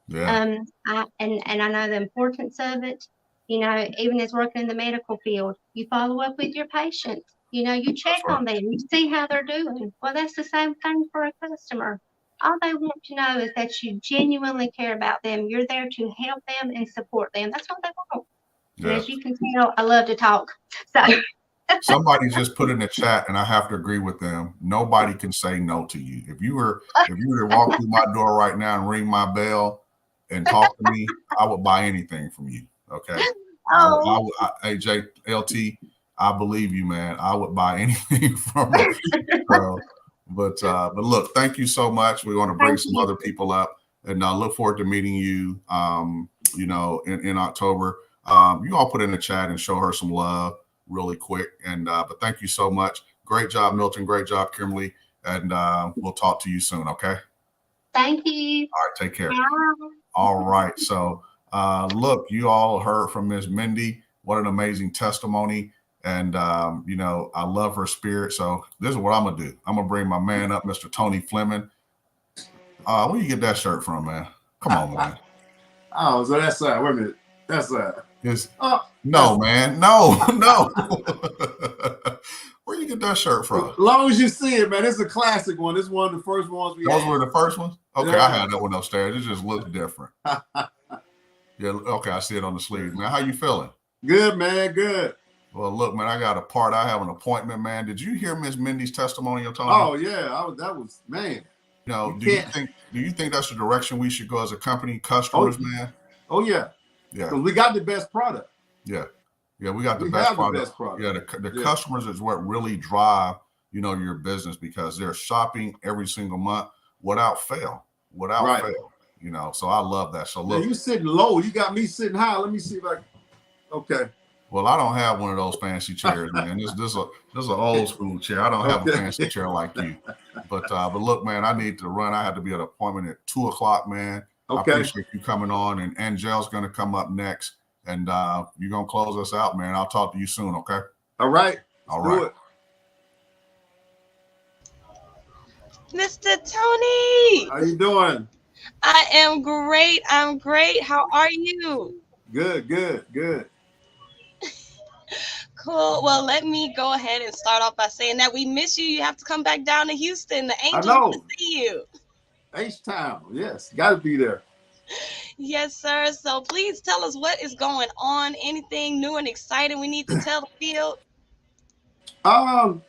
Yeah. I know the importance of it. Even as working in the medical field, you follow up with your patients. You check on them, you see how they're doing. Well, that's the same thing for a customer. All they want to know is that you genuinely care about them. You're there to help them and support them. That's all they want. Yeah. And as you can tell, I love to talk. So somebody just put in the chat, and I have to agree with them. Nobody can say no to you. If you were to walk through my door right now and ring my bell and talk to me, I would buy anything from you. Okay. Oh. AJ LT, I believe you, man. I would buy anything from you. But look, thank you so much. We want to bring some other people up, and I look forward to meeting you. In October. You all put in the chat and show her some love really quick. And but thank you so much. Great job, Milton. Great job, Kimberly. And we'll talk to you soon. Okay. Thank you. All right. Take care. Bye. All right. So look, you all heard from Ms. Mindy. What an amazing testimony. And, I love her spirit. So this is what I'm going to do. I'm going to bring my man up, Mr. Tony Fleming. Where you get that shirt from, man? Come on, man. Oh, so that's wait a minute. That's no, man. No. Where you get that shirt from? As long as you see it, man. It's a classic one. It's one of the first ones we Those had. were the first ones? Okay, Yeah. I had that one upstairs. It just looks different. Yeah, okay, I see it on the sleeve. Man, how you feeling? Good, man. Good. Well, look, man, I got I have an appointment, man. Did you hear Miss Mindy's testimonial, Tony? Oh, yeah. That was, man. Do you think that's the direction we should go as a company, customers, man? Oh, yeah. Yeah. Because we got the best product. Yeah. Yeah, we got the best product. Best product. Yeah, the customers is what really drive, your business because they're shopping every single month without fail. So I love that. So look, you sitting low. You got me sitting high. Let me see if I can. Okay. Well, I don't have one of those fancy chairs, man. This is an old school chair. I don't have a fancy chair like you. But look, man, I need to run. I had to be at an appointment at 2:00, man. Okay. I appreciate you coming on, and Angel's going to come up next, and you're going to close us out, man. I'll talk to you soon, okay? All right. All right. Mr. Tony. How you doing? I am great. I'm great. How are you? Good. Cool. Well, let me go ahead and start off by saying that we miss you. You have to come back down to Houston. The I Angels want to know. see you. H-Town. Yes. Got to be there. Yes, sir. So please tell us what is going on. Anything new and exciting we need to tell the field? The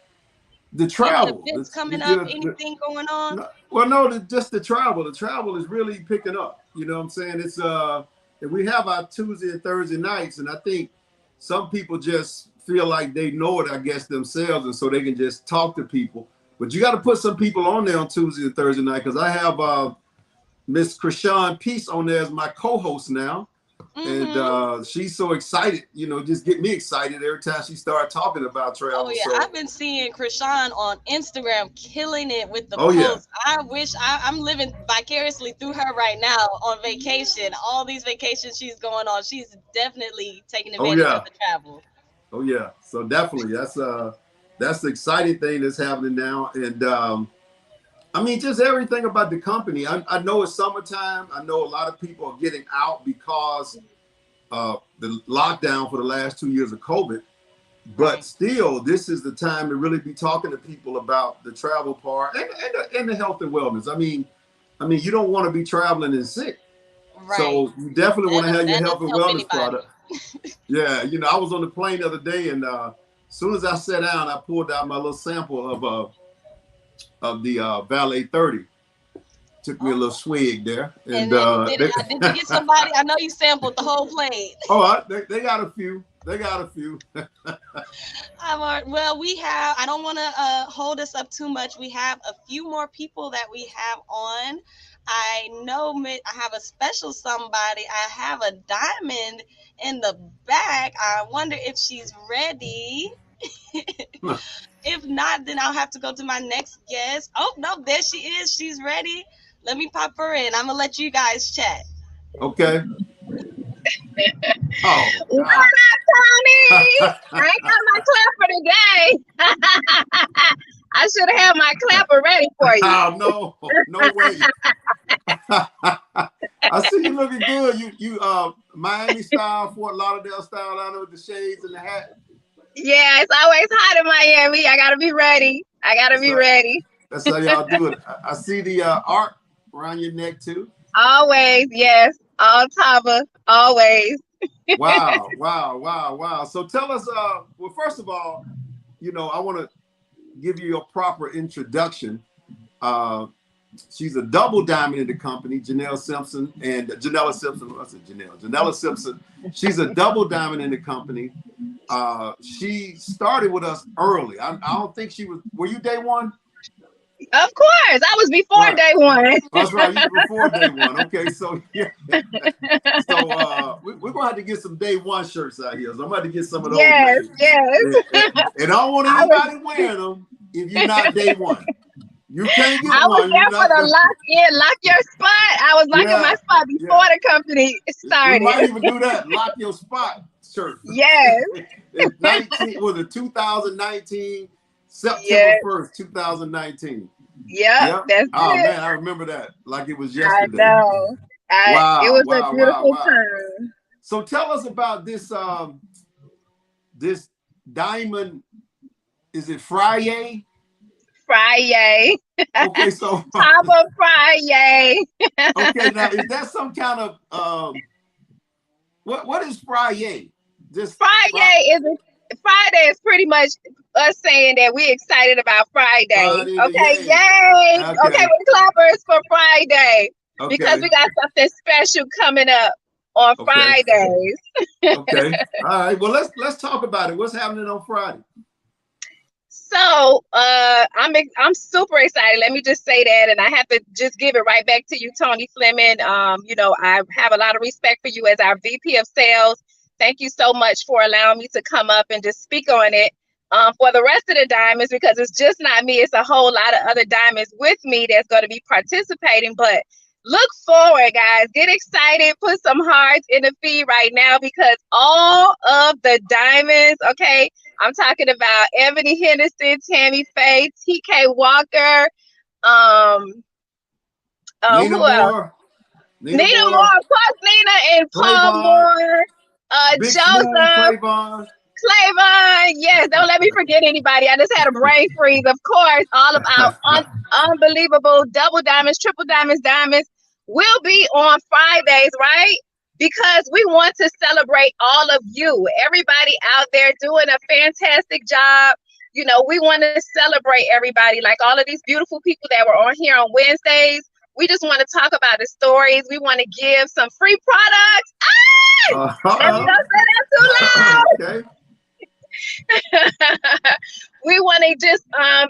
Any travel. events coming up? Anything going on? Just the travel. The travel is really picking up. You know what I'm saying? It's we have our Tuesday and Thursday nights, and I think some people just feel like they know it, I guess, themselves, and so they can just talk to people. But you got to put some people on there on Tuesday and Thursday night, because I have Miss Krishan Peace on there as my co-host now. And she's so excited, just get me excited every time she starts talking about travel. Oh yeah, so, I've been seeing Krishan on Instagram killing it with the Oh, yeah. posts. I wish I'm living vicariously through her right now on vacation. All these vacations she's going on, she's definitely taking advantage of the travel. Oh yeah, so definitely that's the exciting thing that's happening now. And I mean, just everything about the company. I know it's summertime. I know a lot of people are getting out because of the lockdown for the last 2 years of COVID. But still, this is the time to really be talking to people about the travel part and the health and wellness. I mean, you don't want to be traveling and sick. Right. So you definitely want to have your health and wellness anybody. product. Yeah, I was on the plane the other day, and as soon as I sat down, I pulled out my little sample of the Valet 30. Took me a little swig there. And did you get somebody? I know you sampled the whole plane. Oh, they got a few. They got a few. Well, I don't want to hold us up too much. We have a few more people that we have on. I know I have a special somebody. I have a diamond in the back. I wonder if she's ready. If not, then I'll have to go to my next guest. Oh, no, there she is. She's ready. Let me pop her in. I'm going to let you guys chat. Okay. Oh, what up, Tony? I ain't got my clapper today. I should have had my clapper ready for you. Oh, no way. I see you looking good. You Miami style, Fort Lauderdale style, I know, with the shades and the hat. Yeah, it's always hot in Miami. I gotta be ready. Ready. That's how y'all do it. I see the art around your neck too. Always, yes. All Tava, always. Wow. So tell us, well, first of all, I want to give you a proper introduction. She's a double diamond in the company, Janelle Simpson. She's a double diamond in the company. She started with us early. I don't think she was. Were you day one? Of course, I was before day one. That's right, you were before day one. Okay, so yeah. So we're gonna have to get some day one shirts out here. So I'm about to get some of those. Yes. And I don't want anybody wearing them if you're not day one. You can't get one. I was there for the lock your spot. I was locking my spot before the company started. We might even do that. Lock your spot shirt. Yes. It's 2019, September 1st, 2019. Yep. That's it. Man, I remember that like it was yesterday. I know. It was a beautiful time. So tell us about this this diamond. Is it Friday? Friday. Okay, so Tava Friday. Okay, now is that some kind of what is Friday? Friday is pretty much us saying that we're excited about Friday. Okay, yay! Okay, with clappers for Friday because we got something special coming up on Fridays. Okay, all right. Well, let's talk about it. What's happening on Friday? So I'm super excited. Let me just say that, and I have to just give it right back to you, Tony Fleming. I have a lot of respect for you as our VP of Sales. Thank you so much for allowing me to come up and just speak on it. For the rest of the diamonds, because it's just not me, it's a whole lot of other diamonds with me that's going to be participating. But look forward, guys. Get excited. Put some hearts in the feed right now because all of the diamonds, okay, I'm talking about Ebony Henderson, Tammy Faye, TK Walker, Nina Moore. Nina Moore, plus Nina and Paul Moore, Big Joseph. Clavon, yes, don't let me forget anybody. I just had a brain freeze. Of course, all of our unbelievable double diamonds, triple diamonds, diamonds will be on Fridays, right? Because we want to celebrate all of you, everybody out there doing a fantastic job. You know, we want to celebrate everybody, like all of these beautiful people that were on here on Wednesdays. We just want to talk about the stories. We want to give some free products. Let me not say that too loud. Okay. We want to just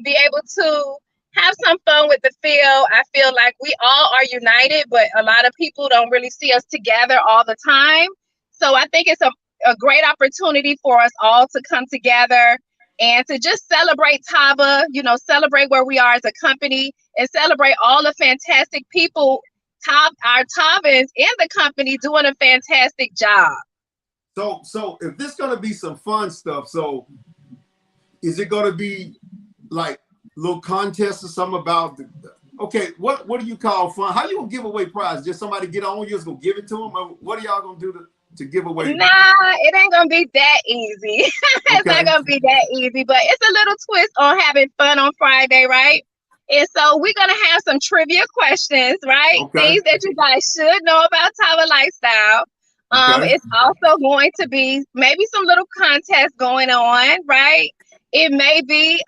be able to have some fun with the field. I feel like we all are united, but a lot of people don't really see us together all the time. So I think it's a great opportunity for us all to come together and to just celebrate Tava, you know, celebrate where we are as a company and celebrate all the fantastic people, our Tavans in the company doing a fantastic job. So if this gonna be some fun stuff, so is it gonna be like little contests or something about okay, what do you call fun? How you gonna give away prizes? Just somebody get on, you're just gonna give it to them? Or what are y'all gonna do to give away? Nah, it ain't gonna be that easy. It's not gonna be that easy, but it's a little twist on having fun on Friday, right? And so we're gonna have some trivia questions, right? Okay. Things that you guys should know about Tava lifestyle. Okay. It's also going to be maybe some little contests going on, right? It may be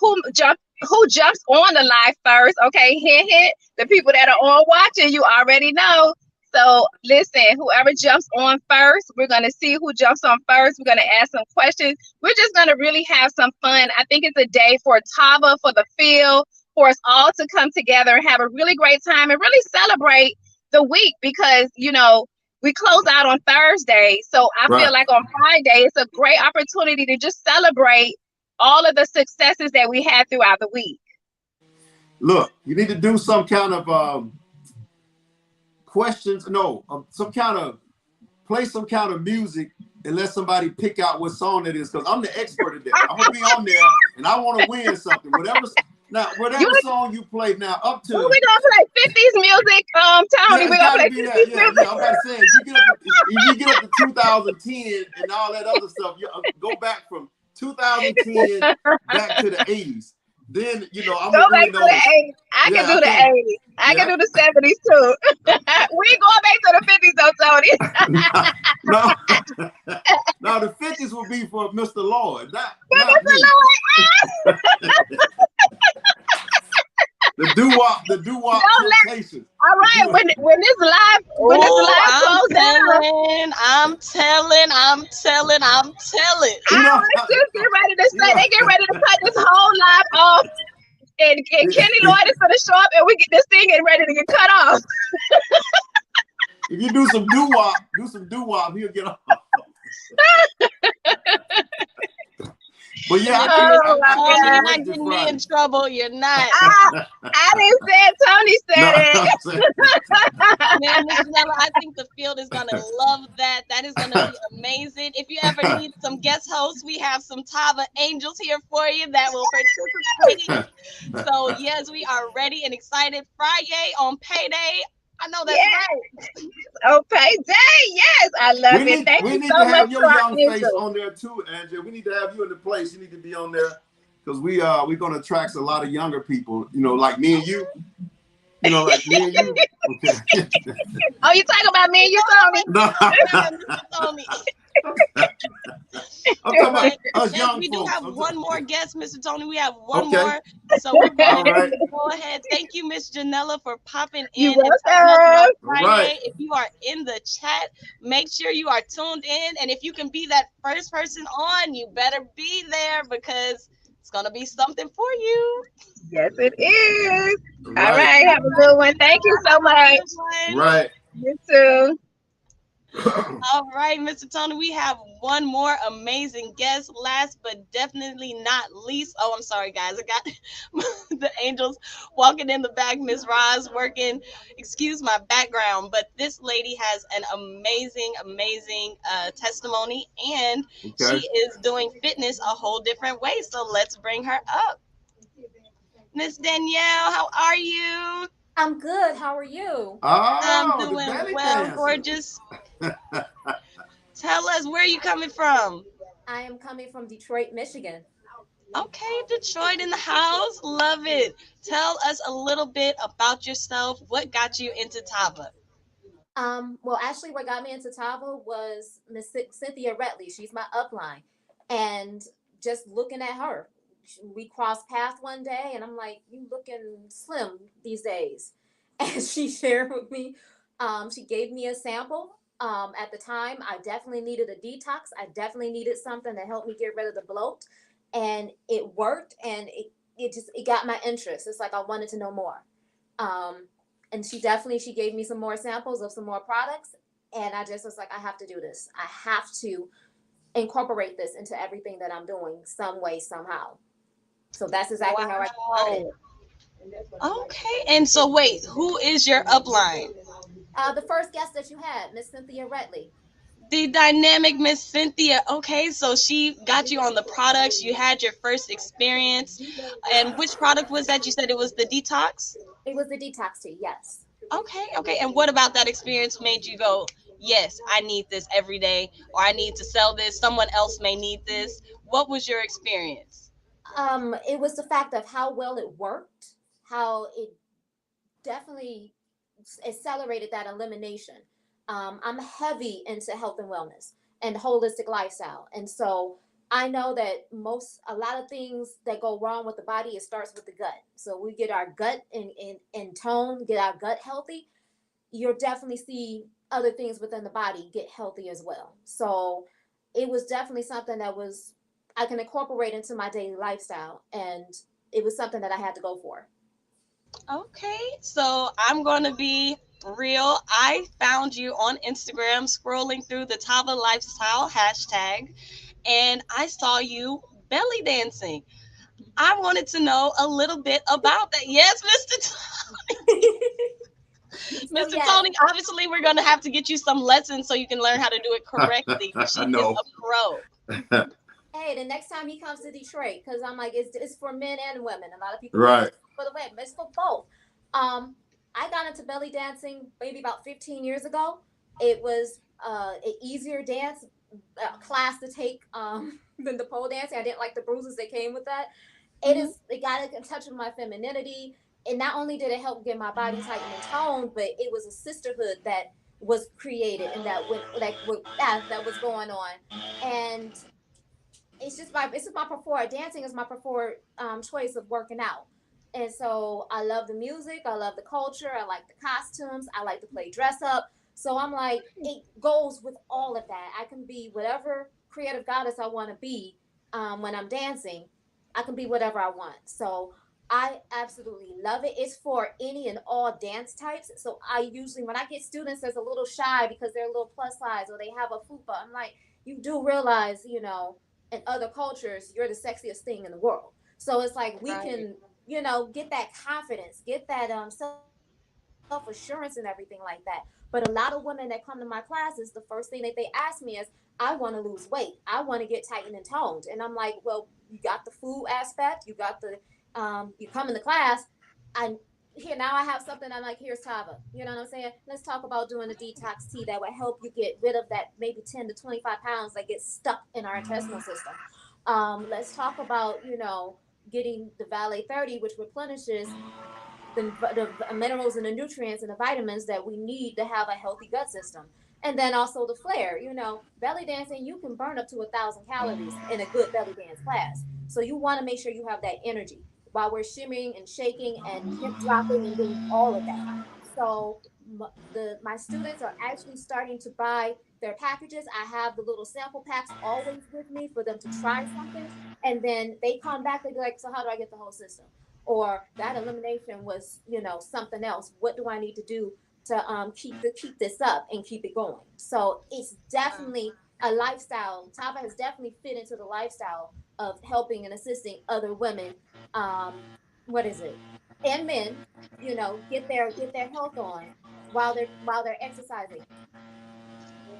who jumps on the live first. Okay, hint, hint. The people that are on watching, you already know. So listen, whoever jumps on first, we're gonna see who jumps on first. We're gonna ask some questions. We're just gonna really have some fun. I think it's a day for Tava, for the field, for us all to come together and have a really great time and really celebrate the week, because you know we close out on Thursday. So I feel like on Friday, it's a great opportunity to just celebrate all of the successes that we had throughout the week. Look, you need to do some kind of questions. No, play some kind of music and let somebody pick out what song it is, because I'm the expert at that. I'm gonna be on there and I want to win something. Whatever song you play now, up to. We're gonna play 50s music, Tony. We're gonna play 50s music. Yeah, I'm about to say, if you get up to 2010 and all that other stuff, you go back from 2010 back to the 80s. Then you know I'm go back really to the 80s. I can do the 80s. I can do the 70s too. We ain't going back to the 50s though, Tony. No, the 50s will be for Mr. Lloyd, not Mr. Lloyd. The doo-wop temptations. All right, when this live goes down, I'm telling. Let's just get ready to say they get ready to cut this whole live off, and Kenny Lloyd is gonna show up, and we get this thing getting ready to get cut off. If you do some doo-wop, he'll get off. But yeah, you're not getting me in trouble. You're not. I didn't say it. Tony said it. Man, Ms. Janella, I think the field is gonna love that. That is gonna be amazing. If you ever need some guest hosts, we have some Tava angels here for you that will participate. So yes, we are ready and excited. Friday on payday. I know that's right. Oh, payday. Yes, I love it. Thank you so much. We need to have your young face on there too, Angela. We need to have you in the place. You need to be on there because we're going to attract a lot of younger people. You know, like me and you. You know, like me and you. Okay. Oh, you talking about me and you, Tony? No. Tony. I'm talking about us young we folks. do have one more guest, Mr. Tony. We have one more. So we're going to go ahead. Thank you, Miss Janella, for popping in. Friday. Right. If you are in the chat, make sure you are tuned in. And if you can be that first person on, you better be there because it's going to be something for you. Yes, it is. All right. Have a good one. Thank you so much. Right. You too. All right, Mr. Tony, we have one more amazing guest. Last but definitely not least. Oh, I'm sorry, guys. I got the angels walking in the back. Miss Roz working. Excuse my background, but this lady has an amazing testimony, and she is doing fitness a whole different way. So let's bring her up. Miss Danielle, how are you? I'm good. How are you? I'm doing well, gorgeous. Tell us, where are you coming from? I am coming from Detroit, Michigan. Okay, Detroit in the house. Love it. Tell us a little bit about yourself. What got you into Tava? Well, actually, what got me into Tava was Miss Cynthia Retley. She's my upline, and just looking at her, we crossed paths one day, and I'm like, "You looking slim these days," and she shared with me. She gave me a sample. At the time, I definitely needed a detox. I definitely needed something to help me get rid of the bloat, and it worked, and it got my interest. It's like I wanted to know more. Um, and she gave me some more samples of some more products, and I just was like, I have to do this. I have to incorporate this into everything that I'm doing some way, somehow. So that's exactly how I started. Wow. Okay, and so wait, who is your upline? The first guest that you had, Miss Cynthia Retley. The dynamic Miss Cynthia. Okay, so she got you on the products. You had your first experience. And which product was that? You said it was the detox? It was the detox tea, yes. Okay, okay. And what about that experience made you go, yes, I need this every day, or I need to sell this, someone else may need this? What was your experience? It was the fact of how well it worked, how it definitely accelerated that elimination. I'm heavy into health and wellness and holistic lifestyle, and so I know that a lot of things that go wrong with the body, it starts with the gut. So we get our gut in tone, get our gut healthy. You'll definitely see other things within the body get healthy as well. So it was definitely something that was I can incorporate into my daily lifestyle, and it was something that I had to go for. Okay, so I'm going to be real. I found you on Instagram scrolling through the Tava Lifestyle hashtag, and I saw you belly dancing. I wanted to know a little bit about that. Yes, So Mr. yes. Tony, obviously we're going to have to get you some lessons so you can learn how to do it correctly. She I is know. a pro. Hey, the next time he comes to Detroit, because I'm like, it's for men and women. A lot of people think Right. it's for the women, it's for both. I got into belly dancing maybe about 15 years ago. It was an easier dance class to take than the pole dancing. I didn't like the bruises that came with that. It got in touch with my femininity. And not only did it help get my body tight and toned, but it was a sisterhood that was created and that was going on. And it's just my preferred dancing is my preferred choice of working out. And so I love the music, I love the culture, I like the costumes, I like to play dress up. So I'm like, it goes with all of that. I can be whatever creative goddess I want to be when I'm dancing. I can be whatever I want. So I absolutely love it. It's for any and all dance types. So I usually, when I get students that's a little shy because they're a little plus size or they have a fupa, I'm like, you do realize, in other cultures, you're the sexiest thing in the world. So it's like we Right. can, get that confidence, get that self assurance and everything like that. But a lot of women that come to my classes, the first thing that they ask me is, I want to lose weight. I want to get tightened and toned. And I'm like, well, you got the food aspect, you come in the class. I here now I have something. I'm like, here's Tava. You know what I'm saying? Let's talk about doing a detox tea that would help you get rid of that maybe 10 to 25 pounds that gets stuck in our intestinal system. Let's talk about, getting the Valet 30, which replenishes the minerals and the nutrients and the vitamins that we need to have a healthy gut system. And then also the flare, belly dancing, you can burn up to 1,000 calories in a good belly dance class. So you want to make sure you have that energy while we're shimmering and shaking and hip dropping and doing all of that. So my students are actually starting to buy their packages. I have the little sample packs always with me for them to try something, and then they come back. They be like, "So how do I get the whole system?" Or that elimination was, something else. What do I need to do to keep this up and keep it going? So it's definitely a lifestyle. Tava has definitely fit into the lifestyle of helping and assisting other women. What is it? And men, get their health on while they're exercising.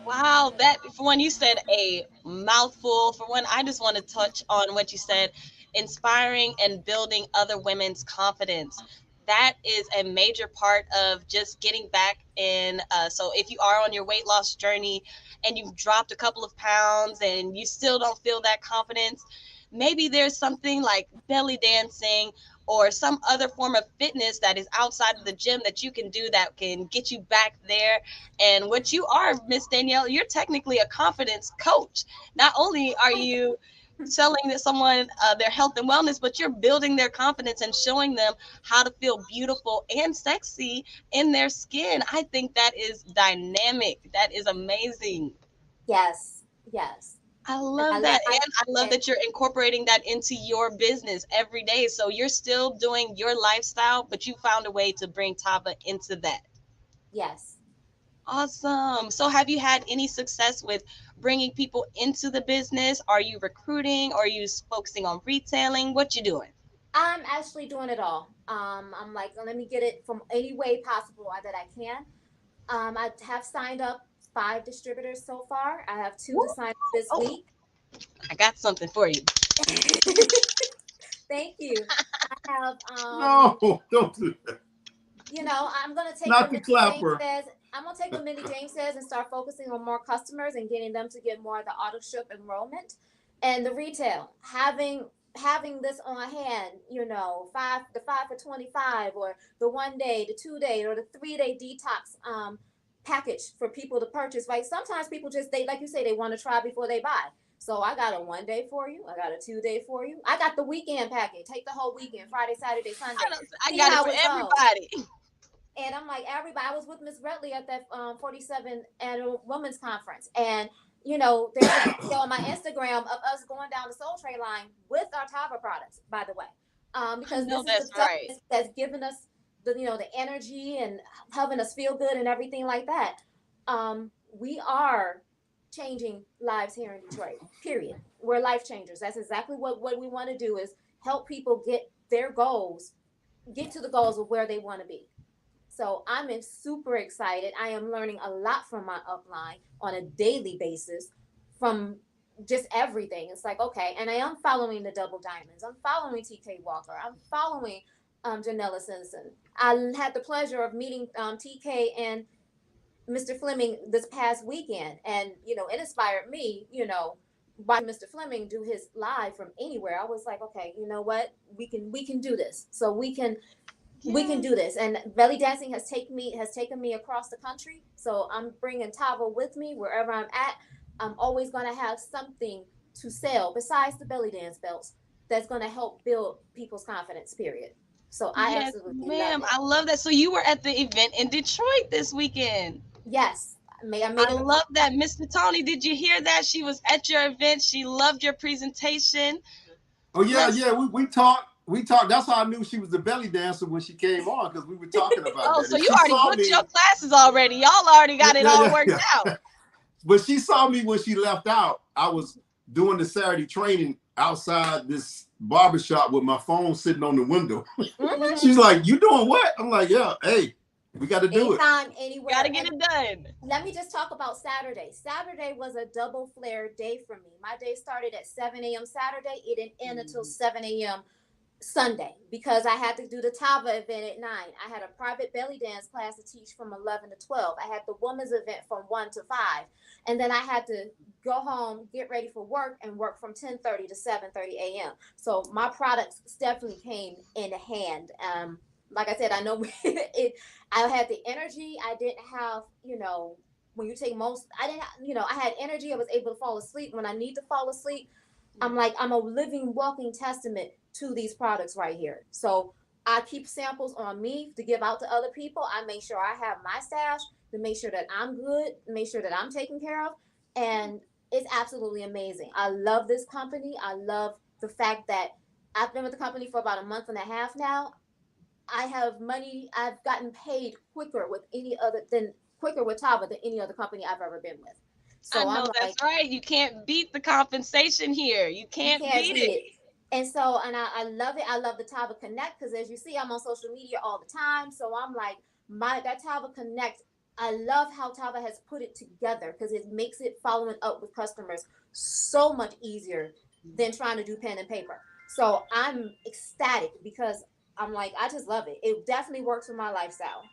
Wow, that for one, you said a mouthful. For one, I just want to touch on what you said, inspiring and building other women's confidence. that is a major part of just getting back in. So if you are on your weight loss journey and you've dropped a couple of pounds and you still don't feel that confidence, maybe there's something like belly dancing or some other form of fitness that is outside of the gym that you can do that can get you back there. And what you are, Miss Danielle, you're technically a confidence coach. Not only are you selling that someone their health and wellness, but you're building their confidence and showing them how to feel beautiful and sexy in their skin. I think that is dynamic. That is amazing. Yes, yes. I And love that. And I love that you're incorporating that into your business every day. So you're still doing your lifestyle, but you found a way to bring Tava into that. yes. Awesome. So have you had any success with bringing people into the business? Are you recruiting? Are you focusing on retailing? What you doing? I'm actually doing it all. I'm like, let me get it from any way possible that I can. I have signed up 5 distributors so far. I have 2 to sign up this Oh, week. I got something for you. Thank you. I have, No, don't do that. I'm gonna take Not what the Minnie James clapper. says. I'm gonna take what Minnie James says and start focusing on more customers and getting them to get more of the auto ship enrollment and the retail. Having this on hand, 5 for 25 or the 1 day, the 2 day, or the 3 day detox package for people to purchase. Right? Sometimes people they like you say they want to try before they buy. So I got a 1 day for you. I got a 2 day for you. I got the weekend package. Take the whole weekend, Friday, Saturday, Sunday. I See got it how for it goes. everybody. And I'm like, everybody. I was with Miss Redley at that 47th annual women's conference, and there's a video on my Instagram of us going down the Soul Tray line with our Tava products, by the way, I because know this is the that's stuff right. that's giving us the energy and helping us feel good and everything like that. We are changing lives here in Detroit. Period. We're life changers. That's exactly what we want to do is help people get their goals, get to the goals of where they want to be. So I'm super excited. I am learning a lot from my upline on a daily basis from just everything. It's like, okay, and I am following the Double Diamonds. I'm following TK Walker. I'm following Janella Simpson. I had the pleasure of meeting TK and Mr. Fleming this past weekend. And, it inspired me, watching Mr. Fleming do his live from anywhere. I was like, okay, you know what? We can do this. So we can do this. And belly dancing has taken me across the country. So I'm bringing Tava with me wherever I'm at. I'm always going to have something to sell besides the belly dance belts that's going to help build people's confidence, period. So I Yes, absolutely love ma'am. it. I love that. So you were at the event in Detroit this weekend. Yes. I made I it a love that. Mr. Tony, did you hear that? She was at your event. She loved your presentation. Oh yeah, Let's yeah. We talked. We talked. That's how I knew she was the belly dancer when she came on because we were talking about Oh, that. so And you she already saw booked me. your classes already. Y'all already got it Yeah, all yeah, worked out. yeah. But she saw me when she left out. I was doing the Saturday training outside this barbershop with my phone sitting on the window. Mhm. She's like, "You doing what?" I'm like, "Yeah, hey, we got to do it." Anytime, anywhere. Gotta get And it done. let me just talk about Saturday. Saturday was a double flare day for me. My day started at 7 a.m. Saturday. It didn't end until 7 a.m. Sunday because I had to do the Tava event at 9. I had a private belly dance class to teach from 11 to 12. I had the women's event from 1 to 5. And then I had to go home, get ready for work, and work from 10:30 to 7:30 a.m. So my products definitely came in hand. Like I said, I know I had the energy. I didn't have, when you take most, I didn't, I had energy. I was able to fall asleep when I need to fall asleep. I'm like, I'm a living, walking testament to these products right here. So I keep samples on me to give out to other people. I make sure I have my stash to make sure that I'm good, make sure that I'm taken care of. And it's absolutely amazing. I love this company. I love the fact that I've been with the company for about a month and a half now. I have money. I've gotten paid quicker with Tava than any other company I've ever been with. I So I'm know like, that's right. You can't beat the compensation here. You you can't can't beat beat it. it. And so, and I love it. I love the Tava Connect because as you see, I'm on social media all the time. So I'm like, that Tava Connect, I love how Tava has put it together because it makes it following up with customers so much easier than trying to do pen and paper. So I'm ecstatic because I'm like, I just love it. It definitely works for my lifestyle.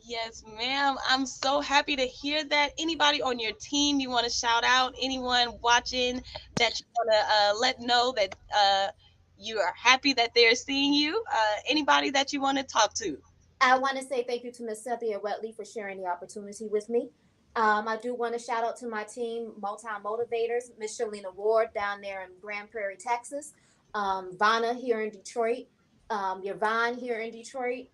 Yes, ma'am. I'm so happy to hear that. Anybody on your team you want to shout out? Anyone watching that you want to let know that you are happy that they're seeing you? Anybody that you want to talk to? I want to say thank you to Miss Cynthia Wetley for sharing the opportunity with me. I do want to shout out to my team, multi-motivators, Miss Shalina Ward down there in Grand Prairie, Texas, Vanna here in Detroit, Yvonne here in Detroit.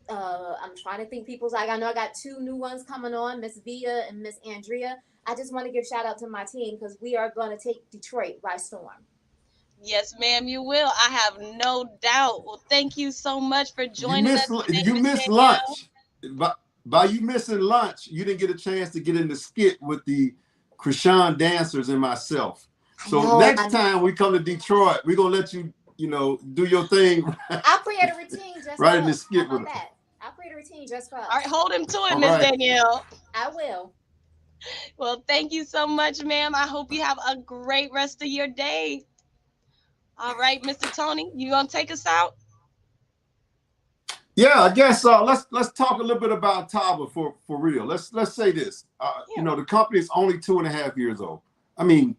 I'm trying to think people's, I know I got 2 new ones coming on, Miss Vita and Miss Andrea. I just want to give shout out to my team because we are going to take Detroit by storm. Yes, ma'am, you will. I have no doubt. Well, thank you so much for joining us today. You missed lunch. By you missing lunch, you didn't get a chance to get in the skit with the Krishan dancers and myself. So next time we come to Detroit, we're going to let you, do your thing. I'll create a routine just right in the skit with that. I'll create a routine just for us. All right, hold him to it, Miss Danielle. I will. Well, thank you so much, ma'am. I hope you have a great rest of your day. All right, Mr. Tony, you gonna take us out? Yeah, I guess let's talk a little bit about Tava for real. Let's say this. The company is only 2.5 years old. I mean,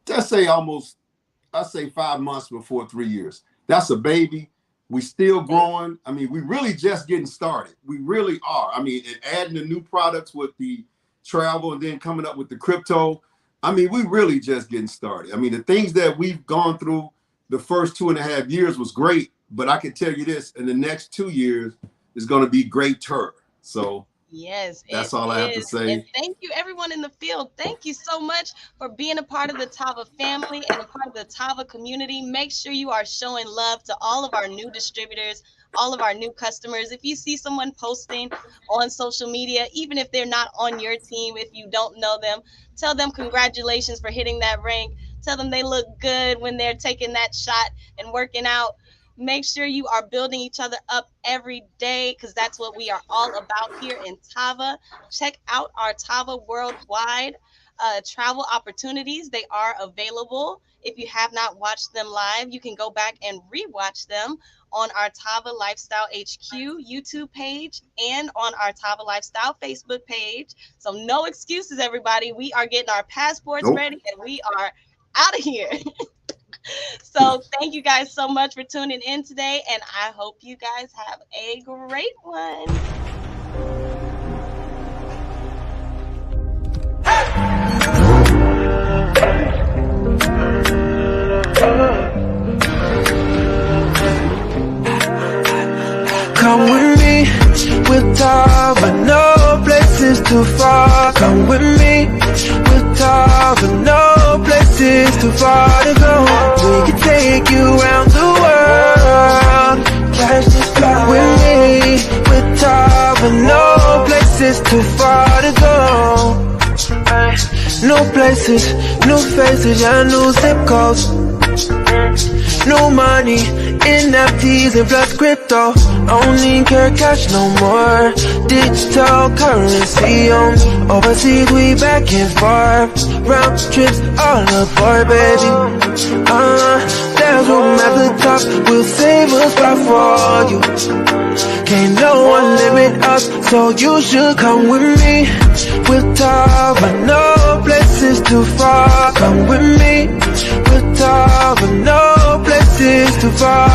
let's say I say 5 months before 3 years. That's a baby. We still growing. I mean, we really just getting started. We really are. I mean, and adding the new products with the travel and then coming up with the crypto. I mean, we really just getting started. I mean, the things that we've gone through the first 2.5 years was great, but I can tell you this, in the next 2 years is going to be greater. So yes, that's all I have to say. And thank you, everyone in the field. Thank you so much for being a part of the Tava family and a part of the Tava community. Make sure you are showing love to all of our new distributors, all of our new customers. If you see someone posting on social media, even if they're not on your team, if you don't know them, tell them congratulations for hitting that rank. Tell them they look good when they're taking that shot and working out. Make sure you are building each other up every day because that's what we are all about here in Tava. Check out our Tava Worldwide travel opportunities. They are available. If you have not watched them live, you can go back and rewatch them on our Tava Lifestyle HQ YouTube page and on our Tava Lifestyle Facebook page. So no excuses, everybody. We are getting our passports ready and we are out of here. So thank you guys so much for tuning in today, and I hope you guys have a great one. Come with me, with Tava, no places too far. Come with me, with Tava, no places too far to go. We can take you around the world. Come with me, with Tava, no places too far to go. New places, new faces, yeah, new zip codes. New money, NFTs and plus crypto. Only care cash no more. Digital currency on me. Overseas we back and forth. Round trips all aboard, baby. There's room at the top. We'll save a spot for you. Can't no one limit us, so you should come with me. With Tava, no places too far. Come with me. With Tava, no places too far